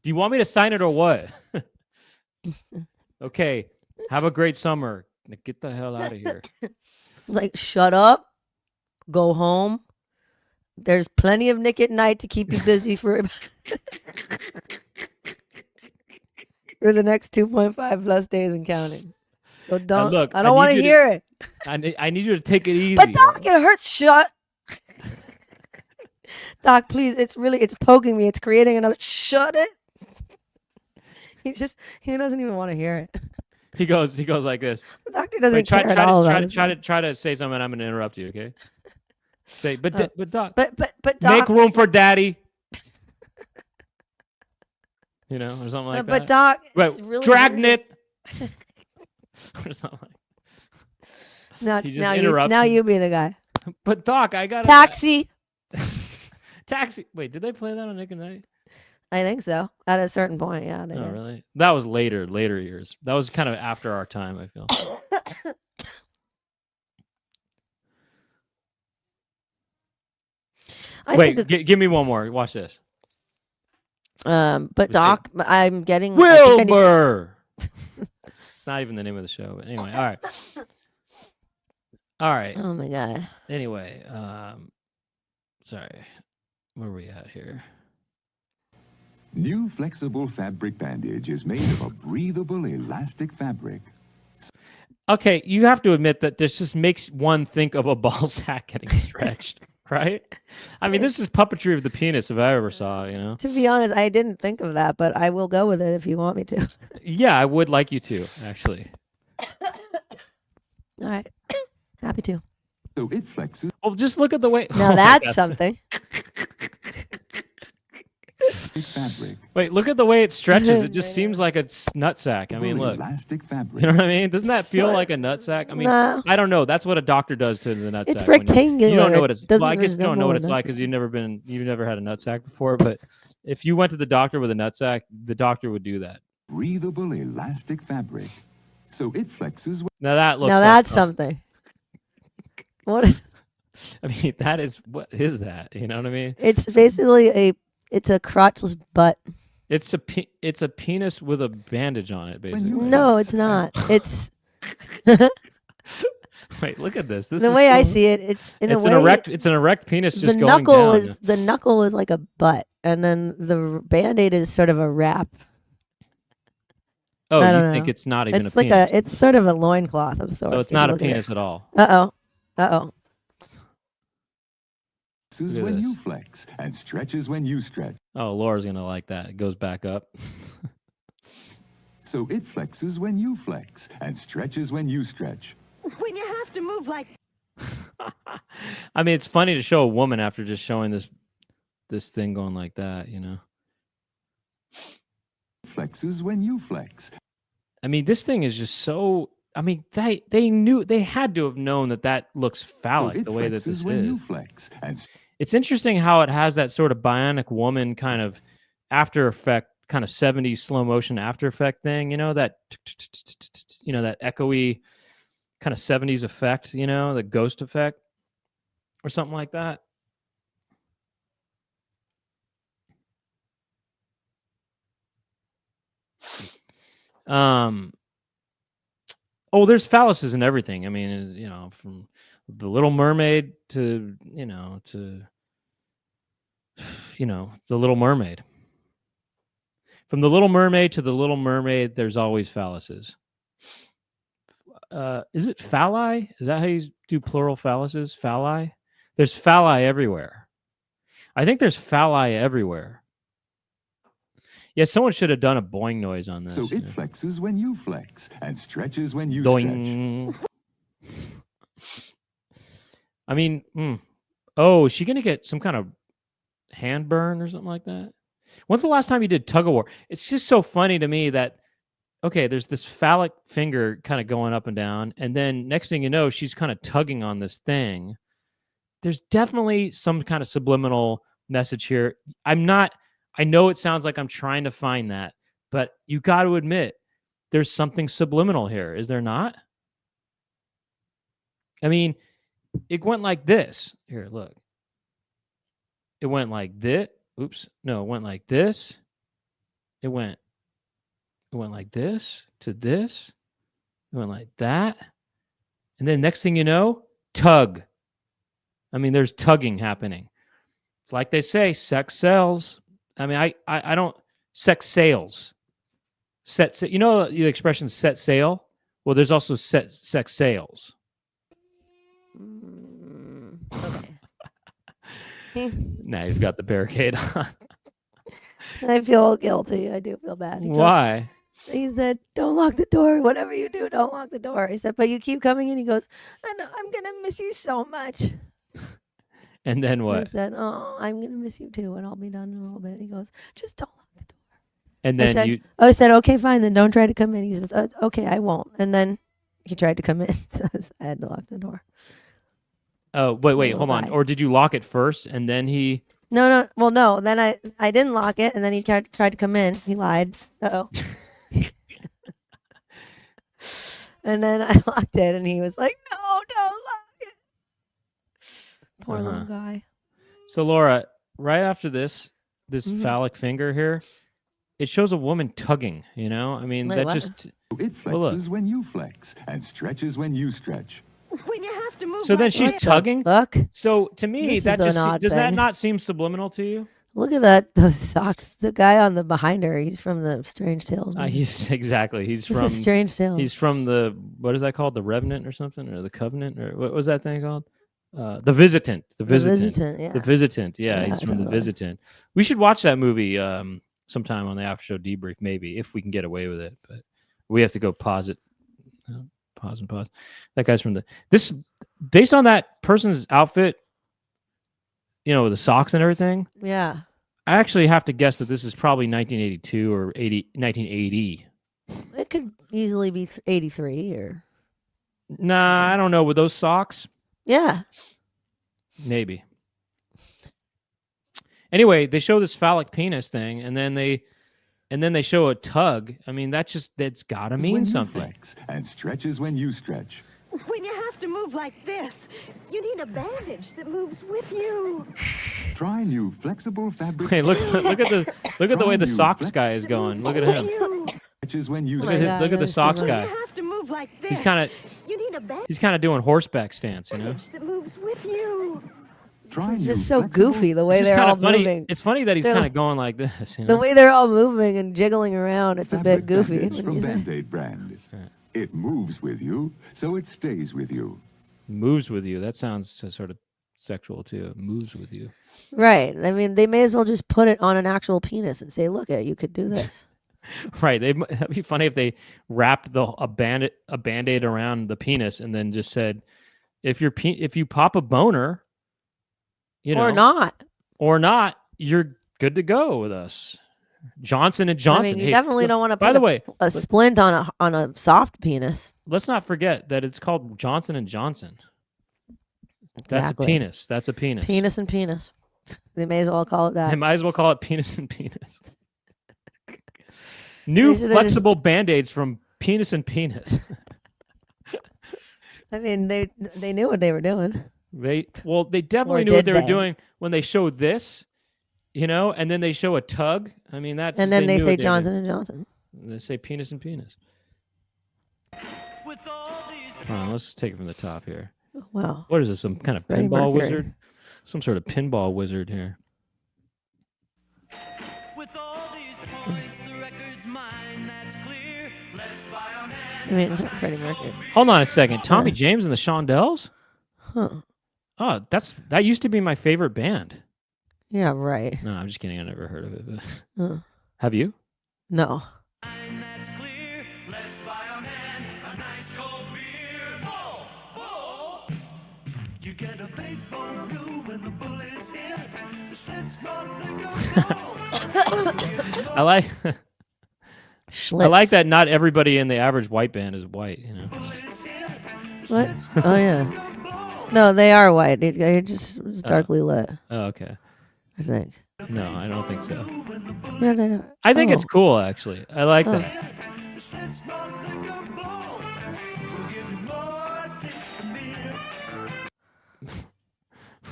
you want me to sign it or what? Okay. Have a great summer. Now get the hell out of here.
Like, shut up. Go home. There's plenty of Nick at Night to keep you busy for the next 2.5 plus days and counting. So don't.
look,
I don't want to hear it.
I need you to take it easy.
But Doc, it hurts. Shut. Doc, please. It's poking me. It's creating another. Shut it. He doesn't even want to hear it.
He goes like this.
The doctor doesn't
Wait,
care at all.
try to say something. I'm going to interrupt you. Okay. Say, but Doc.
But Doc.
Make room for Daddy. You know, or something like that.
But Doc,
Right,
it's really
Dragnet. Or something like.
Now you be the guy.
But Doc, I got
Taxi.
Taxi. Wait, did they play that on Nick and Night?
I think so. At a certain point, yeah. They
Oh,
did.
really? That was later years. That was kind of after our time, I feel. Wait, give me one more. Watch this.
But Doc, I'm getting
Wilbur. It's not even the name of the show, but anyway. All right. All right.
Oh my god.
Anyway, sorry. Where are we at here?
New flexible fabric bandage is made of a breathable elastic fabric.
Okay, you have to admit that this just makes one think of a ball sack getting stretched, right? I mean, this is puppetry of the penis if I ever saw, you know?
To be honest, I didn't think of that, but I will go with it if you want me to.
Yeah, I would like you to, actually.
All right. Happy to.
So it flexes.
Well, just look at the way...
Now
Oh my
that's
God.
something.
Fabric.
Wait, look at the way it stretches. It just seems like a nutsack. I mean, look.
Elastic fabric.
You know what I mean? Doesn't that feel like a nutsack? I mean,
No.
I don't know. That's what a doctor does to the nutsack.
It's
when
rectangular.
You don't know
It
what it's.
doesn't
Well, I guess you don't know what it's
resemble a
like because you've never had a nutsack before. But if you went to the doctor with a nutsack, the doctor would do that.
Breathable elastic fabric. So it flexes.
Now that looks.
Now
like
that's
a-
something. What?
I mean, what is that? You know what I mean?
It's basically it's a crotchless butt.
It's a penis with a bandage on it, basically.
No, it's not. It's
Wait, look at this. This
the
is
way I
so-
see it. It's in
It's
a
an
way.
erect. It's an erect penis just
the
going
knuckle
down.
the knuckle is like a butt, and then the Band-Aid is sort of a wrap.
Oh,
I
you
don't
think
know.
it's not even
It's
a penis?
it's sort of a loincloth of sorts.
So it's
if you
not a
look at it.
penis at all.
Uh oh.
Flexes
Look at
when
this.
you flex and stretches when you stretch.
Oh, Laura's gonna like that. It goes back up.
So it flexes when you flex and stretches when you stretch.
When you have to move like
I mean, it's funny to show a woman after just showing this thing going like that, you know.
Flexes when you flex.
I mean, this thing is just so. I mean, they had to have known that looks
So
phallic
it
the way that
flexes
this
when
is.
you flex and
It's interesting how it has that sort of bionic woman kind of after effect, kind of 70s slow motion after effect thing, you know, that that echoey kind of 70s effect, you know, the ghost effect or something like that. Oh, there's phalluses and everything. I mean, you know, from the Little Mermaid to, the Little Mermaid. From the Little Mermaid to the Little Mermaid, there's always phalluses. Is it phalli? Is that how you do plural phalluses? Phalli? There's phalli everywhere. I think there's phalli everywhere. Yeah, someone should have done a boing noise on this.
So it flexes when you flex and stretches when you stretch.
Doing. I mean, oh, is she gonna get some kind of hand burn or something like that? When's the last time you did tug of war? It's just so funny to me that okay, there's this phallic finger kind of going up and down, and then next thing you know, she's kind of tugging on this thing. There's definitely some kind of subliminal message here. I know it sounds like I'm trying to find that, but you got to admit there's something subliminal here, is there not? I mean, it went like this. Here, look. It went like this. Oops. No, it went like this. It went like this to this. It went like that. And then next thing you know, tug. I mean, there's tugging happening. It's like they say, sex sells. I mean, I don't, sex sales. You know the expression set sail? Well, there's also sex sales.
Okay.
Now you've got the barricade on.
I feel guilty. I do feel bad.
Why?
He said, "Don't lock the door. Whatever you do, don't lock the door." I said, "But you keep coming in." He goes, "I know, I'm gonna miss you so much."
And then what?
I said, "Oh, I'm gonna miss you too, and I'll be done in a little bit." He goes, "Just don't lock the door."
And then
I said, "Okay, fine. Then don't try to come in." He says, "Okay, I won't." And then he tried to come in, so I had to lock the door.
Oh, wait, hold on. Or did you lock it first and then he?
No. Well, no. Then I didn't lock it, and then he tried to come in. He lied. Uh-oh. And then I locked it, and he was like, "No, don't lock it." Poor little guy.
So Laura, right after this phallic finger here, it shows a woman tugging. You know, I mean, that just
it flexes when you flex and stretches when you stretch.
When you have to move.
So then she's tugging.
Look.
So to me,
This
that
is
just
an odd
does that
thing.
not seem subliminal to you?
Look at those socks. The guy on the behind her, he's from the Strange Tales movie.
He's
This
from
is Strange Tales.
He's from the, what is that called? The Revenant or something, or the Covenant, or what was that thing called? The Visitant. The Visitant.
Yeah.
The Visitant. Yeah,
Yeah,
he's from the
totally.
Visitant. We should watch that movie sometime on the after show debrief, maybe, if we can get away with it. But we have to go pause it. Pause. That guy's from based on that person's outfit, you know, with the socks and everything.
Yeah.
I actually have to guess that this is probably 1982 or 1980.
It could easily be 83 or.
Nah, I don't know. With those socks?
Yeah.
Maybe. Anyway, they show this phallic penis thing, and then they show a tug. I mean, that's gotta mean
When you
something.
flex and stretches when you stretch.
When you have to move like this, you need a bandage that moves with you.
Try new flexible fabric.
Hey, look at the way the socks guy is going. Look at him.
Stretches when you
Look at the socks guy.
You have to move like this.
He's kind
You need a bandage
of doing horseback stance, you know.
that moves with you.
This is just so goofy the way
It's just
they're all
kinda funny.
moving.
It's funny that he's
They're
kind
like-
of going like this. You know?
The way they're all moving and jiggling around, it's a bit
Fabric
goofy.
bandage
when
from
you say-
Band-Aid brand. It moves with you, so it stays with you.
Moves with you. That sounds sort of sexual too. It moves with you.
Right. I mean, they may as well just put it on an actual penis and say, "Look, you could do this."
Right. That'd be funny if they wrapped a band-aid around the penis and then just said, if you pop a boner, you know, or not, you're good to go with us. Johnson and Johnson.
I mean, you
Hey,
definitely
look,
don't want to
by
put
the way,
a splint on a soft penis.
let's not forget that it's called Johnson and Johnson. That's
Exactly.
a penis. That's a penis.
Penis and penis. They may as well call it
They
that.
might as well call it penis and penis. New
They should've
flexible band-aids from penis and penis.
I mean, they knew what they were doing.
They definitely
Or
knew what
did
they were
they?
doing when they showed this, you know, and then they show a tug. I mean, that's
And then they
knew
say
what did.
Johnson and Johnson.
They say penis and penis. Hold on, let's take it from the top here.
Wow.
What is this? Some kind of
Freddie
pinball
Mercury.
wizard? Some sort of pinball wizard here.
I mean, Freddie Mercury.
Hold on a second. Tommy James and the Shondells?
Huh.
Oh, that used to be my favorite band.
Yeah, right.
No, I'm just kidding. I never heard of it. But...
Huh.
Have you?
No.
I like
Schlitz.
I like that not everybody in the average white band is white, you know.
What? Oh yeah. No, they are white. It just was darkly lit.
Oh, okay.
I think.
No, I don't think so.
Yeah, they are.
I think it's cool, actually. I like
Oh.
that.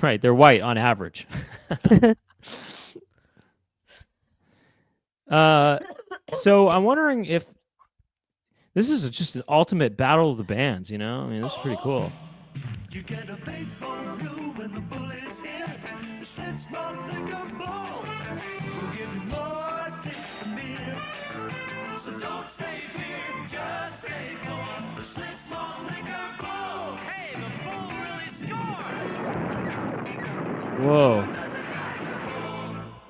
Right, they're white on average. So I'm wondering if this is just an ultimate battle of the bands, you know? I mean, this is pretty cool. Whoa.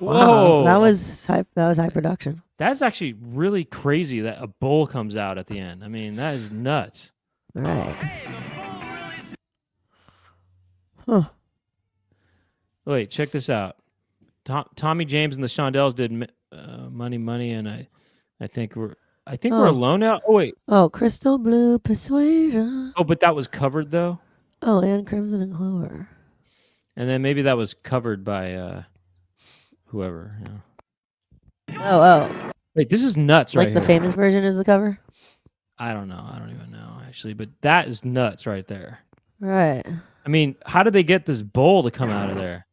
Whoa.
Wow, that was high production.
That's actually really crazy that a bull comes out at the end. I mean, that is nuts.
All right. Huh.
Wait, check this out. Tommy James and the Shondells did Money Money, and I think we're alone now. Oh wait.
Oh, Crystal Blue Persuasion.
Oh, but that was covered though.
Oh, and Crimson and Clover.
And then maybe that was covered by whoever. Yeah.
Oh.
Wait, this is nuts, right?
Like the
here.
famous version is the cover?
I don't know. I don't even know actually, but that is nuts right there.
Right.
I mean, how did they get this bowl to come out of there?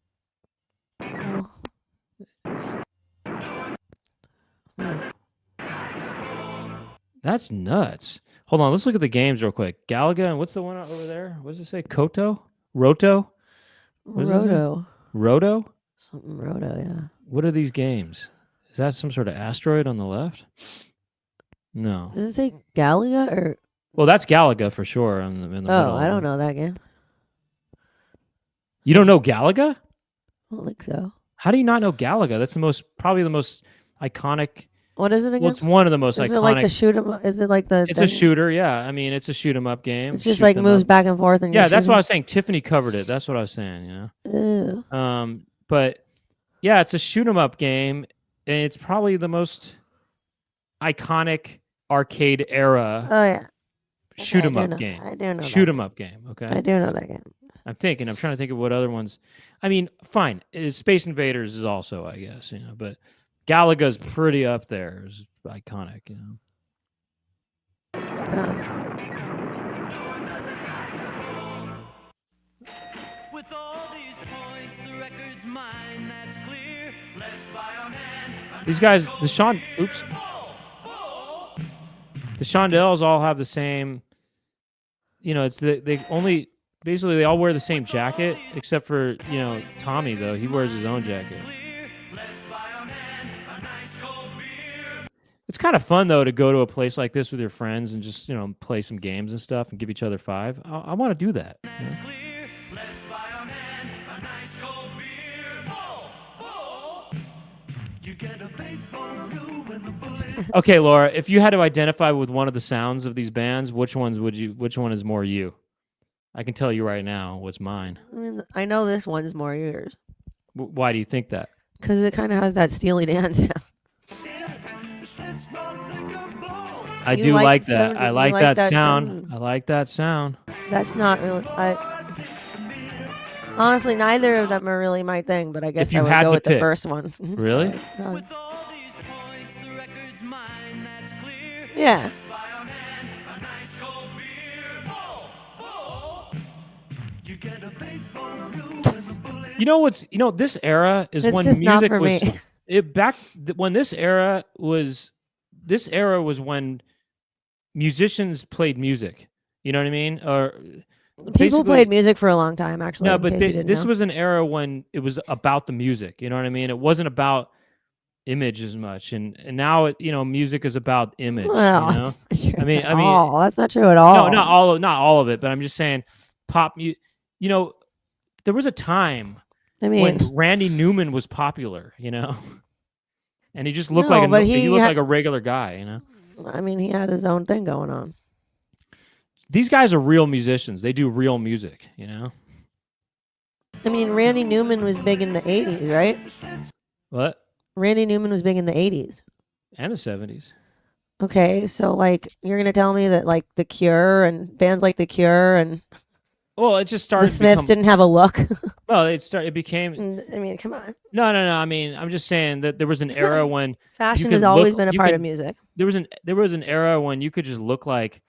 That's nuts. Hold on, let's look at the games real quick. Galaga, and what's the one over there? What does it say? Koto? Roto? Roto?
Something Roto, yeah.
What are these games? Is that some sort of asteroid on the left? No.
Does it say Galaga or?
Well, that's Galaga for sure. In the middle.
I don't know that game.
You don't know Galaga?
I don't think so.
How do you not know Galaga? That's probably the most iconic.
What is it again?
Well, it's one of the most iconic.
Is it like the shoot 'em? Is it like the?
It's a shooter, yeah. I mean, it's a shoot 'em up game.
It's just like moves back and forth, and
yeah, that's what I was saying. Tiffany covered it. That's what I was saying. You
know.
Ew. But yeah, it's a shoot 'em up game, and it's probably the most iconic arcade era.
Oh yeah.
Shoot 'em up game.
I do know.
Shoot 'em up game. Okay.
I do know that game.
I'm trying to think of what other ones. I mean, fine. Space Invaders is also, I guess, you know, but Galaga's pretty up there. It's iconic, you know.
With all these points, the record's mine, that's clear. Let's buy our man.
These guys, the Shondells all have the same, you know, it's they only basically they all wear the same jacket except for, you know, Tommy though. He wears his own jacket. It's kind of fun though to go to a place like this with your friends and just, you know, play some games and stuff and give each other five. I want to do that. You know? Okay, Laura, if you had to identify with one of the sounds of these bands, which one is more you? I can tell you right now what's mine.
I mean, I know this one's more yours.
Why do you think that?
Because it kind of has that Steely Dan sound.
I do like that. I like that sound. I like that sound.
That's not really. Honestly, neither of them are really my thing, but I guess I would go with the first one.
Really?
Yeah.
You know this era is when music was when this era was when musicians played music. You know what I mean? Or
people played music for a long time, actually.
No, but this was an era when it was about the music. You know what I mean? It wasn't about image as much, and now music is about image.
Well,
you know?
that's not true
I mean,
that's not true at all.
No, not all of it, but I'm just saying, there was a time when Randy Newman was popular, you know, and he just looked
No,
like
but
he looked like a regular guy, you know.
I mean, he had his own thing going on.
These guys are real musicians. They do real music, you know.
I mean, Randy Newman was big in the 80s, right?
What?
Randy Newman was big in the 80s.
And the 70s.
Okay, so like you're gonna tell me that like The Cure and bands like The Cure and
Well, it just started.
the Smiths didn't have a look.
Well, it became.
I mean, come on.
No. I mean, I'm just saying that there was an era when
Fashion
you
has
could
always
look-
been a
you
part
could-
of music.
There was an era when you could just look like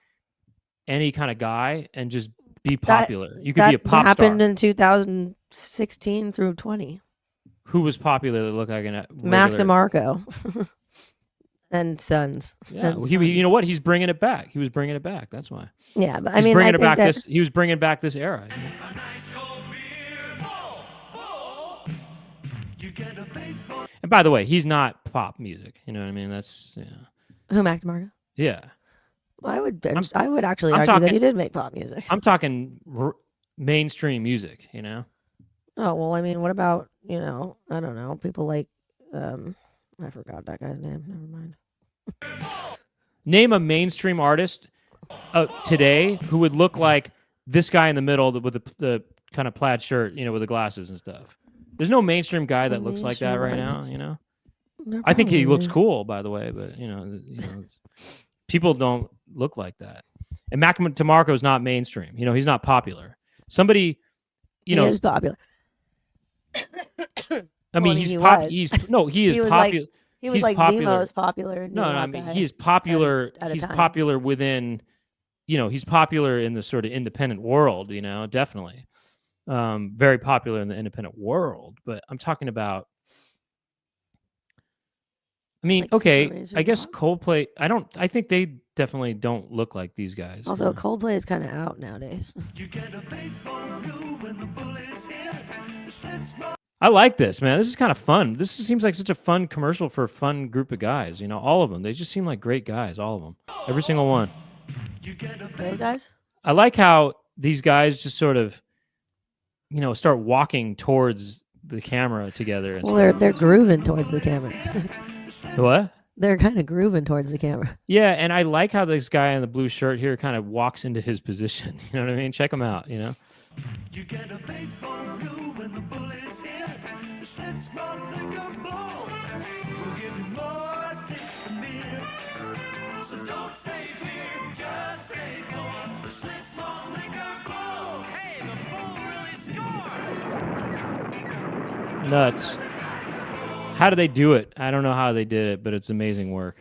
any kind of guy and just be popular. You could be a pop
happened
star.
in 2016 through 20.
Who was popular that looked like a
Mac
regular-
DeMarco and Sons.
Yeah,
and
well, you know
Sons.
what? He's bringing it back. He was bringing it back. That's why.
Yeah, but I
He's
mean,
bringing
I
it
think
back.
that
He was bringing back this era. And by the way, he's not pop music. You know what I mean? That's
who Mac DeMarco?
yeah.
Well, I would actually
I'm
argue that
talking-
he did make pop music.
I'm talking mainstream music. You know.
Oh well, I mean, what about I don't know, people like I forgot that guy's name. Never mind.
Name a mainstream artist today who would look like this guy in the middle with the kind of plaid shirt, with the glasses and stuff. There's no mainstream guy that looks like that right now,
There
I think he
probably
looks
is.
cool, by the way, but people don't look like that. And Mac DeMarco is not mainstream. He's not popular. Somebody,
He is popular.
I mean,
Well,
he's
he
pop.
was.
He was
like-
popular.
He was
He's
like
popular.
the most popular.
No,
new
I
rock
mean
guy
he's popular.
at a
He's
time.
popular within, he's popular in the sort of independent world. Definitely, very popular in the independent world. But I'm talking about. I mean,
Like super
okay, I
mainstream
guess
pop?
Coldplay. I think they definitely don't look like these guys.
Also, Coldplay is kind of out nowadays.
I like this, man. This is kind of fun. This seems like such a fun commercial for a fun group of guys. All of them. They just seem like great guys. All of them. Every single one.
Those guys?
I like how these guys just sort of, start walking towards the camera together. And
Well, they're grooving towards the camera.
what?
They're kind of grooving towards the camera.
Yeah, and I like how this guy in the blue shirt here kind of walks into his position. You know what I mean? Check him out. Nuts. How do they do it? I don't know how they did it, but it's amazing work.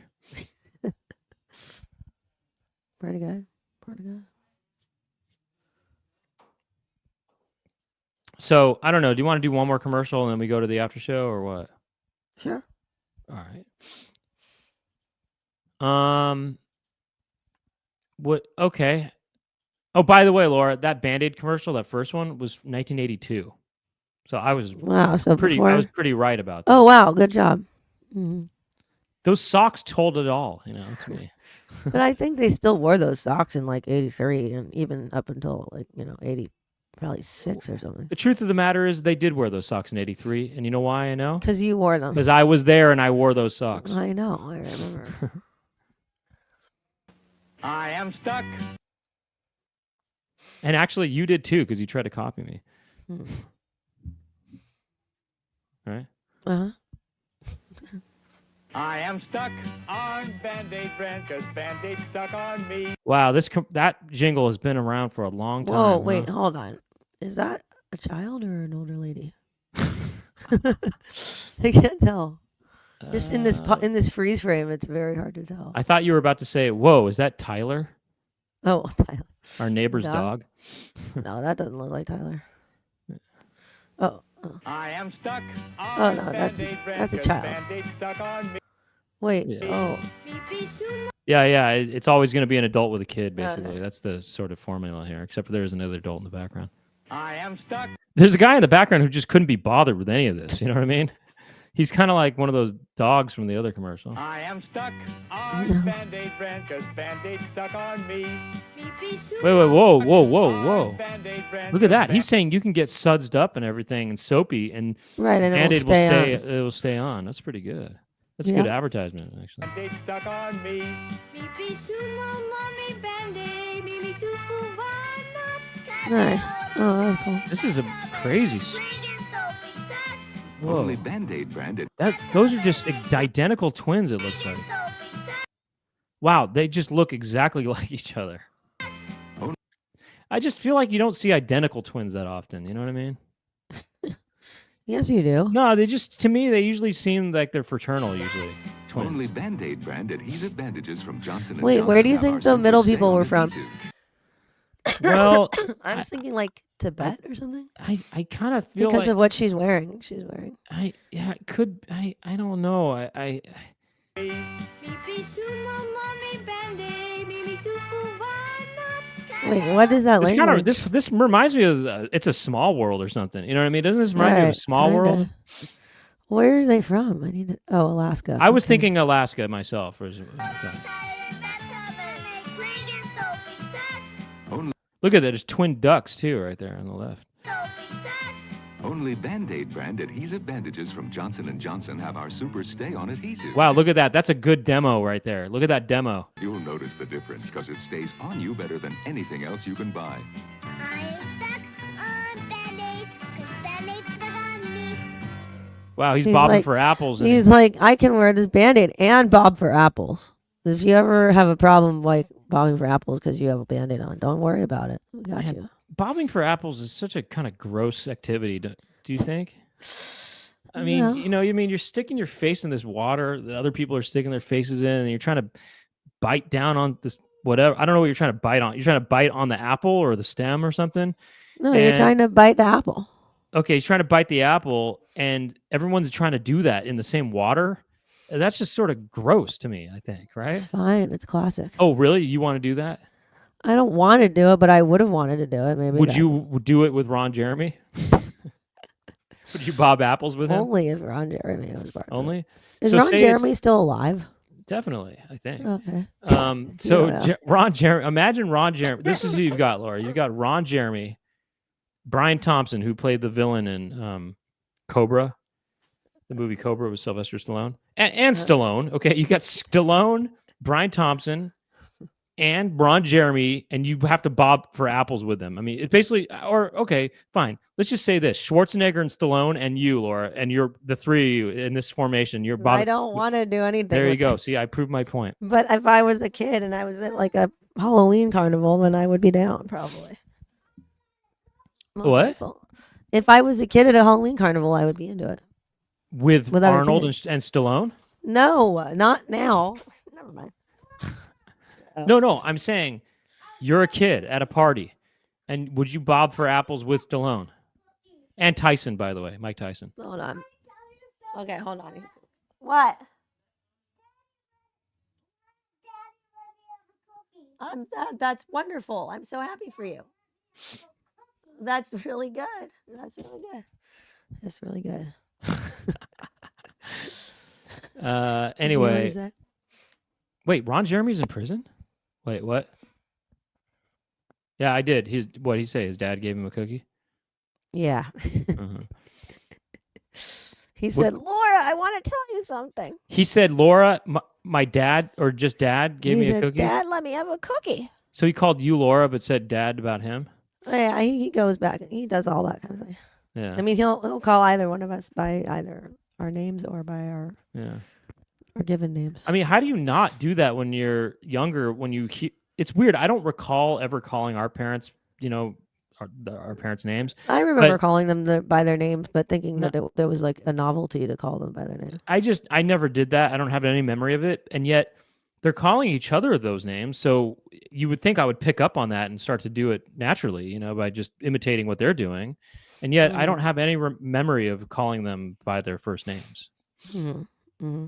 Pretty good. Pretty good.
So I don't know. Do you want to do one more commercial and then we go to the after show or what?
Sure.
All right. What? Okay. Oh, by the way, Laura, that Band-Aid commercial, that first one, was 1982. So I was
Wow. So
pretty.
before...
I was pretty right about that.
Oh wow. Good job. Hmm.
Those socks told it all, to me.
But I think they still wore those socks in like '83 and even up until like 80, probably 6 or something.
The truth of the matter is, they did wear those socks in '83, and you know why I know?
Because you wore them.
Because I was there and I wore those socks.
I know. I remember.
I am stuck.
And actually, you did too, because you tried to copy me.
Hmm.
Right?
Uh-huh.
I am stuck on Band-Aid brand because Band-Aid stuck on me.
Wow, that jingle has been around for a long time.
Whoa,
huh?
wait, hold on. Is that a child or an older lady? I can't tell. Just in this freeze frame, it's very hard to tell.
I thought you were about to say, "Whoa, is that Tyler,
Oh, Tyler.
our neighbor's
Dog?
dog?"
No, that doesn't look like Tyler. Oh,
I am stuck on
Oh, no, that's
Band-Aid brand
a
'cause
child.
Band-Aid stuck on me.
wait.
Yeah.
Oh,
Yeah. It's always going to be an adult with a kid,
Okay.
basically. That's the sort of formula here. Except for there's another adult in the background.
I am stuck.
There's a guy in the background who just couldn't be bothered with any of this. You know what I mean? He's kind of like one of those dogs from the other commercial.
I am stuck on
No.
Band-Aid brand because Band-Aid stuck on me.
Wait, whoa.
On Band-Aid brand
Look at
'cause
that. He's saying you can get sudsed up and everything and soapy, and
right, and it will
Band-Aid
stay on.
it will stay on. That's pretty good. That's a good advertisement, actually.
Band-Aid stuck on me.
No. Oh, that was cool.
This is a crazy. Whoa.
Only Band-Aid branded.
Those are just identical twins, it looks like. Wow, they just look exactly like each other. I just feel like you don't see identical twins that often. You know what I mean?
Yes, you do.
No, they just, to me, they usually seem like they're fraternal, usually. Twins.
Only Band-Aid brand adhesive bandages from Johnson &
Wait,
Johnson
where do you
have
think
our
the
super
middle
stay
people
on
were from?
adhesive.
Well,
I was thinking like Tibet or something.
I kind of feel
Because
like,
of what she's wearing. She's wearing.
it could, I don't know.
Wait, what is that
This kind
language?
of this reminds me of it's a Small World or something. You know what I mean? Doesn't this remind me of a Small
kinda.
World?
Where are they from? I need to. Oh, Alaska.
I was
Okay.
thinking Alaska myself. Look at that. There's twin ducks too, right there on the left.
Only Band-Aid brand adhesive bandages from Johnson & Johnson have our super stay on adhesive.
Wow, look at that. That's a good demo right there. Look at that demo.
You'll notice the difference because it stays on you better than anything else you can buy.
Wow, he's
He's
bobbing
like-
for apples. And
He's like, I can wear this Band-Aid and bob for apples. If you ever have a problem like bobbing for apples because you have a Band-Aid on, don't worry about it. We got
Man,
you.
bobbing for apples is such a kind of gross activity. Do you think? I mean,
No.
you know, you're sticking your face in this water that other people are sticking their faces in, and you're trying to bite down on this whatever. I don't know what you're trying to bite on. You're trying to bite on the apple or the stem or something.
No, you're
And-
trying to bite the apple.
Okay, he's trying to bite the apple, and everyone's trying to do that in the same water. That's just sort of gross to me, I think,
It's
right?
fine. It's classic.
Oh, really? You want to do that?
I don't want to do it, but I would have wanted to do it. Maybe.
Would
that-
you do it with Ron Jeremy? Would you bob apples with him?
Only if Ron Jeremy was part of it.
Only?
Is
So
Ron
say it's-
Jeremy still alive?
Definitely, I think.
Okay.
So
don't know.
Ron Jeremy, imagine Ron Jeremy. This is who you've got, Laura. You've got Ron Jeremy, Brian Thompson, who played the villain in Cobra, the movie Cobra with Sylvester Stallone, and Stallone. Okay, you got Stallone, Brian Thompson, and Ron Jeremy, and you have to bob for apples with them. I mean, it basically, or okay, fine. Let's just say this: Schwarzenegger and Stallone, and you, Laura, and you're the three of you in this formation. You're
I
bobbing.
don't want to do anything.
There you
with
go.
it.
See, I proved my point.
But if I was a kid and I was at like a Halloween carnival, then I would be down probably. Most
What?
people. If I was a kid at a Halloween carnival, I would be into it.
With
With other
Arnold
kids.
and Stallone?
No, not now. Never mind. Oh.
No, I'm saying you're a kid at a party, and would you bob for apples with Stallone? And Tyson, by the way, Mike Tyson.
Hold on. Okay, hold on. What? That's wonderful. I'm so happy for you. That's really good. That's really good. That's really good. Did you
Anyway,
notice that?
wait, Ron Jeremy's in prison? Wait, what? Yeah, I did. What'd he say? His dad gave him a cookie?
Yeah.
Uh-huh.
He said, Laura, I want to tell you something.
He said, Laura, my dad, or just dad, gave
He
me a
said,
cookie?
Dad, let me have a cookie.
So he called you Laura, but said dad about him?
Yeah, he goes back. He does all that kind of thing.
Yeah.
I mean, he'll call either one of us by either our names or by our given names.
I mean, how do you not do that when you're younger? When you it's weird. I don't recall ever calling our parents, our parents' names.
I remember
but-
calling them by their names, but thinking that there was like a novelty to call them by their name.
I never did that. I don't have any memory of it, and yet they're calling each other those names. So you would think I would pick up on that and start to do it naturally, by just imitating what they're doing. And yet I don't have any memory of calling them by their first names.
Mm-hmm. Mm-hmm.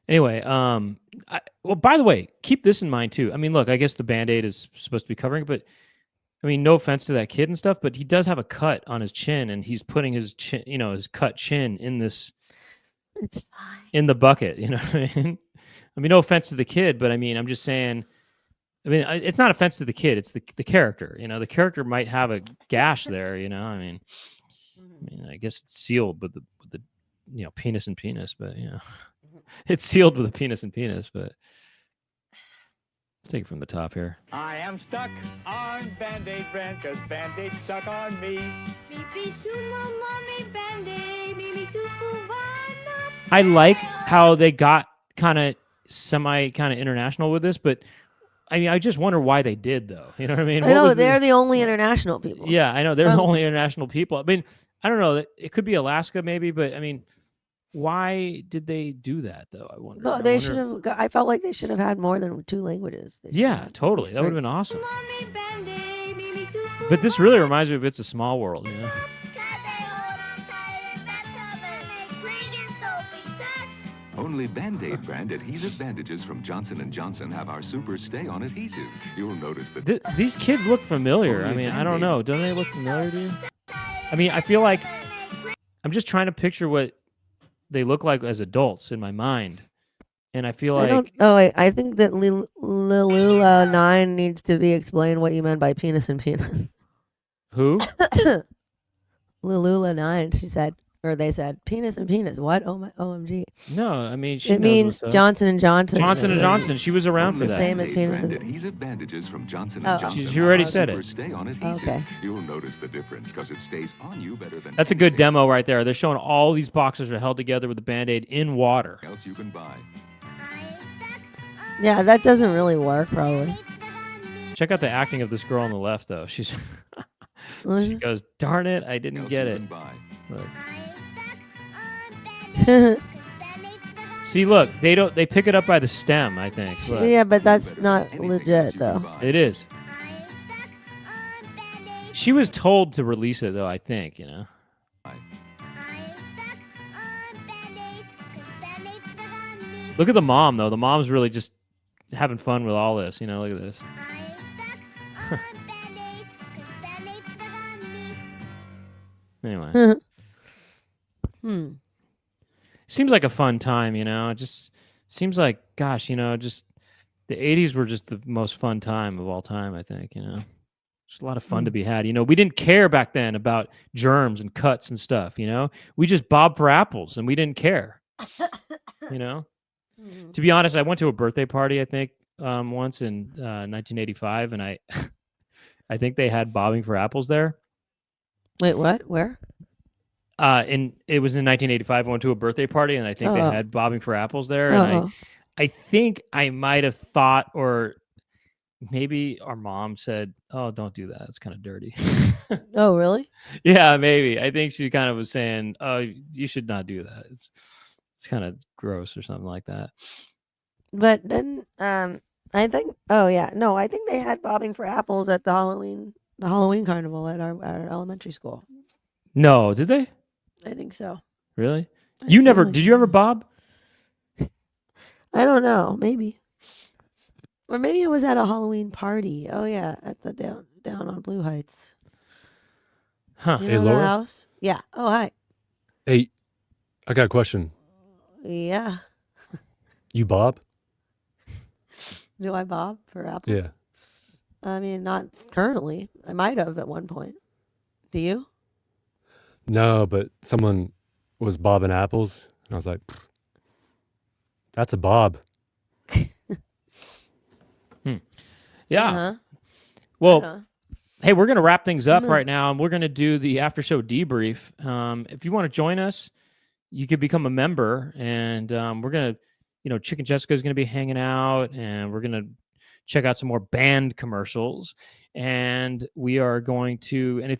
Anyway, well, by the way, keep this in mind too. I mean, look, I guess the Band-Aid is supposed to be covering, but I mean, no offense to that kid and stuff, but he does have a cut on his chin, and he's putting his chin, his cut chin in this.
It's fine.
In the bucket, you know what I mean? I mean, no offense to the kid, but I mean, I'm just saying. I mean, it's not offense to the kid; it's the character. The character might have a gash there. I mean, I guess it's sealed with the penis and penis, but it's sealed with a penis and penis. But let's take it from the top here.
I am stuck on Band-Aid brand because Band-Aid stuck on me.
I like how they got kind of international with this, but I mean, I just wonder why they did, though. You know what I mean?
I know they're the only international people.
Yeah, I know they're the only international people. I mean, I don't know. It could be Alaska, maybe, but I mean, why did they do that, though? I wonder.
No, they should have. I felt like they should have had more than 2 languages.
Yeah, totally. That would have been awesome. But this really reminds me of It's a Small World.
Only Band-Aid brand adhesive bandages from Johnson & Johnson have our super stay-on adhesive. You'll notice that
these kids look familiar. I mean, I don't know. Don't they look familiar to you? I mean, I feel like I'm just trying to picture what they look like as adults in my mind. And I feel like...
I think that Lilula 9 needs to be explained what you meant by penis and penis.
Who?
Lilula 9, she said. Or they said, penis and penis. What? Oh my, OMG.
No, I mean,
it means Johnson & Johnson.
Johnson & Johnson. She was around for that.
The same as penis and
adhesive bandages from Johnson &
Johnson.
She already said it.
Stay-on adhesive.
Okay.
You'll notice the difference because it stays on you better than
That's a good demo right there. They're showing all these boxes are held together with a Band-Aid in water.
Else you can buy.
Yeah, that doesn't really work, probably.
Check out the acting of this girl on the left, though. She goes, darn it, I didn't get it. Look. See, look, they pick it up by the stem, I think. Look.
Yeah, but that's not legit, though.
It is. She was told to release it, though, I think, Look at the mom, though. The mom's really just having fun with all this, look at this. Anyway. Seems like a fun time, It just seems like, gosh, just the 80s were just the most fun time of all time, I think, Just a lot of fun to be had. We didn't care back then about germs and cuts and stuff, We just bobbed for apples and we didn't care, To be honest, I went to a birthday party, I think, once in 1985, and I think they had bobbing for apples there.
Wait, what? Where?
It was in 1985. I went to a birthday party, and I think they had bobbing for apples there. And I think I might have thought, or maybe our mom said, "Oh, don't do that. It's kind of dirty."
Oh, really?
Yeah, maybe. I think she kind of was saying, "Oh, you should not do that. It's kind of gross or something like that."
But then, I think. Oh yeah, no, I think they had bobbing for apples at the Halloween carnival at our elementary school.
No, did they?
I think so.
Really? Did you ever bob?
I don't know. Maybe. Or maybe it was at a Halloween party. Oh yeah, at the down on Blue Heights.
Huh.
You
Hey,
know
Laura?
the house? Yeah. Oh hi.
Hey, I got a question.
Yeah.
You bob?
Do I bob for apples?
Yeah.
I mean, not currently. I might have at one point. Do you?
No, but someone was bobbing apples, and I was like, that's a bob.
Yeah.
Uh-huh.
Well, hey, we're going to wrap things up right now, and we're going to do the after show debrief. If you want to join us, you could become a member, and we're going to, Chicken Jessica is going to be hanging out, and we're going to check out some more band commercials, and we are going to, and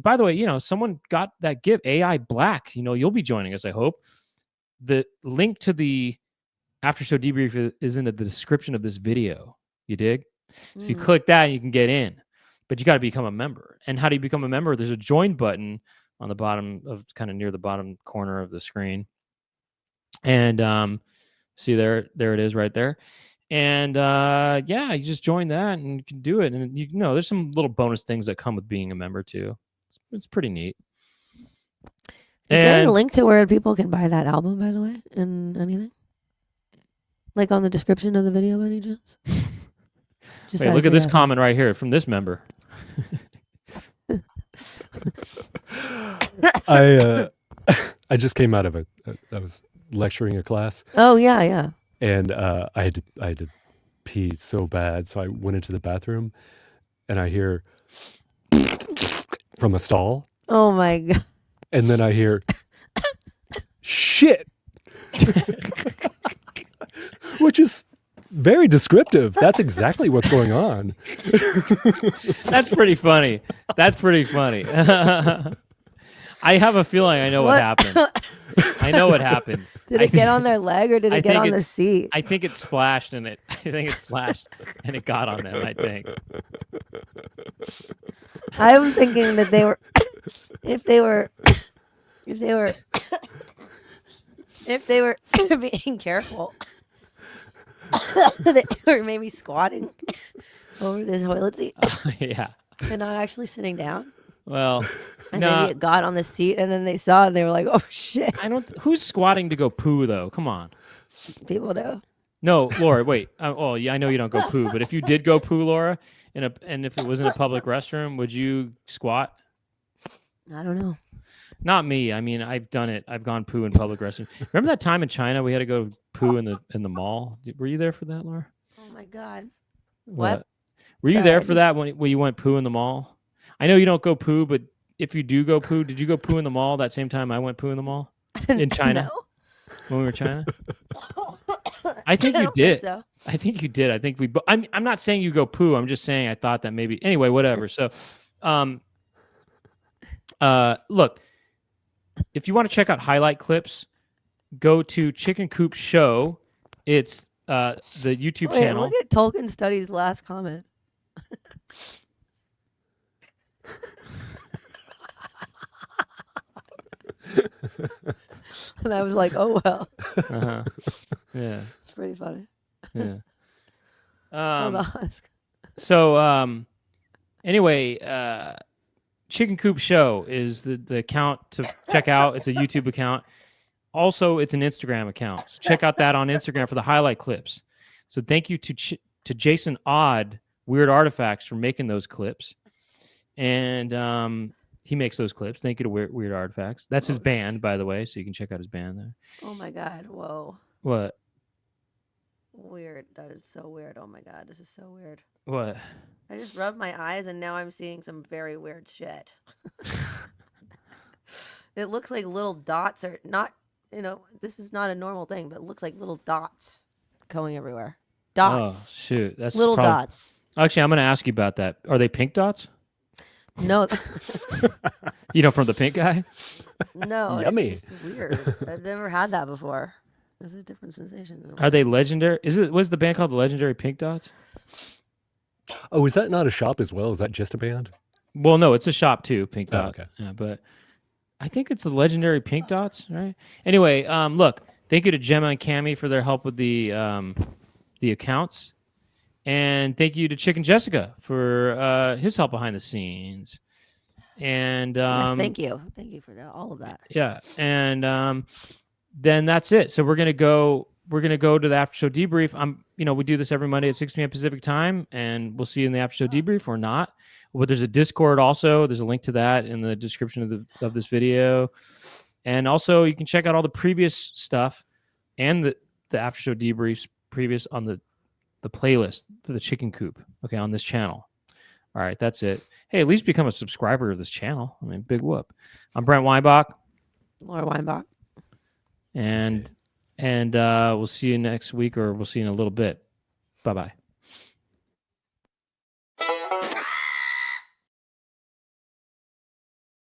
by the way, someone got that gift, AI Black, you'll be joining us, I hope. The link to the after show debrief is in the description of this video. You dig? So you click that and you can get in, but you got to become a member. And how do you become a member? There's a join button on the bottom of kind of near the bottom corner of the screen. And see there it is right there. And yeah, you just join that and you can do it. And there's some little bonus things that come with being a member too. It's pretty neat.
Is there a link to where people can buy that album, by the way, and anything? Like on the description of the video, by any chance?
Wait, look at this comment right here from this member.
I I just came out of I was lecturing a class,
Oh yeah, yeah.
and I had to pee so bad, so I went into the bathroom, and I hear from a stall,
Oh my god.
and then I hear shit, which is very descriptive. That's exactly what's going on.
That's pretty funny. That's pretty funny. I have a feeling I know what happened. I know what happened.
Did it get on their leg or did
I
it get
think
on the
it's-
seat?
I think it splashed and it. I think it splashed and it got on them. I think.
I'm thinking that they were, if they were being careful, they were maybe squatting over this toilet seat
Yeah.
and not actually sitting down.
Well,
And
no,
maybe it got on the seat and then they saw it and they were like, oh shit.
I don't. Who's squatting to go poo though? Come on.
People do.
No, Laura. Wait. Oh, yeah. I know you don't go poo, but if you did go poo, Laura, and if it was in a public restroom, would you squat?
I don't know.
Not me. I mean, I've done it. I've gone poo in public restrooms. Remember that time in China we had to go poo in the mall? Were you there for that, Laura?
Oh my God. What?
Were you
Sorry,
there
I
for
just-
that when you went poo in the mall? I know you don't go poo, but if you do go poo, did you go poo in the mall that same time I went poo in the mall in China
No.
when we were in China? I think you
don't
did.
so.
I think you did. I think we. I'm not saying you go poo. I'm just saying I thought that maybe. Anyway, whatever. So, look, if you want to check out highlight clips, go to Chicken Coop Show. It's the YouTube
Wait,
channel.
look at Tolkien Studies' last comment. And I was like, oh well.
Uh-huh. Yeah.
It's pretty funny.
Yeah.
Hold on.
So anyway, Chicken Coop Show is the account to check out. It's a YouTube account. Also, it's an Instagram account. So check out that on Instagram for the highlight clips. So thank you to Jason Odd Weird Artifacts for making those clips. And he makes those clips. Thank you to Weird Artifacts. That's his band, by the way, so you can check out his band there.
Oh my God. Whoa.
What?
Weird. That is so weird. Oh my God. This is so weird.
What?
I just rubbed my eyes and now I'm seeing some very weird shit. It looks like little dots are not, this is not a normal thing, but it looks like little dots going everywhere. Dots.
Oh, shoot. That's
Little dots.
Actually, I'm going to ask you about that. Are they pink dots?
No.
From the pink guy?
No,
Yummy.
it's just weird. I've never had that before. It's a different sensation.
Are they legendary? Was the band called the Legendary Pink Dots?
Oh, is that not a shop as well? Is that just a band?
Well, no, it's a shop too, Pink
Oh,
Dot.
okay.
Yeah, but I think it's the Legendary Pink Dots, right? Anyway, look, thank you to Gemma and Cammie for their help with the accounts, and thank you to Chicken Jessica for his help behind the scenes. And
Yes, thank you for all of that.
yeah, and then that's it. So we're gonna go to the after show debrief. We do this every Monday at 6 p.m. Pacific time, and we'll see you in the after show debrief or not. Well, there's a Discord also. There's a link to that in the description of this video, and also you can check out all the previous stuff and the after show debriefs previous on the playlist for the Chicken Coop. Okay, on this channel. All right, that's it. Hey, at least become a subscriber of this channel. I mean, big whoop. I'm Brent Weinbach.
Laura Weinbach.
And we'll see you next week, or we'll see you in a little bit. Bye-bye.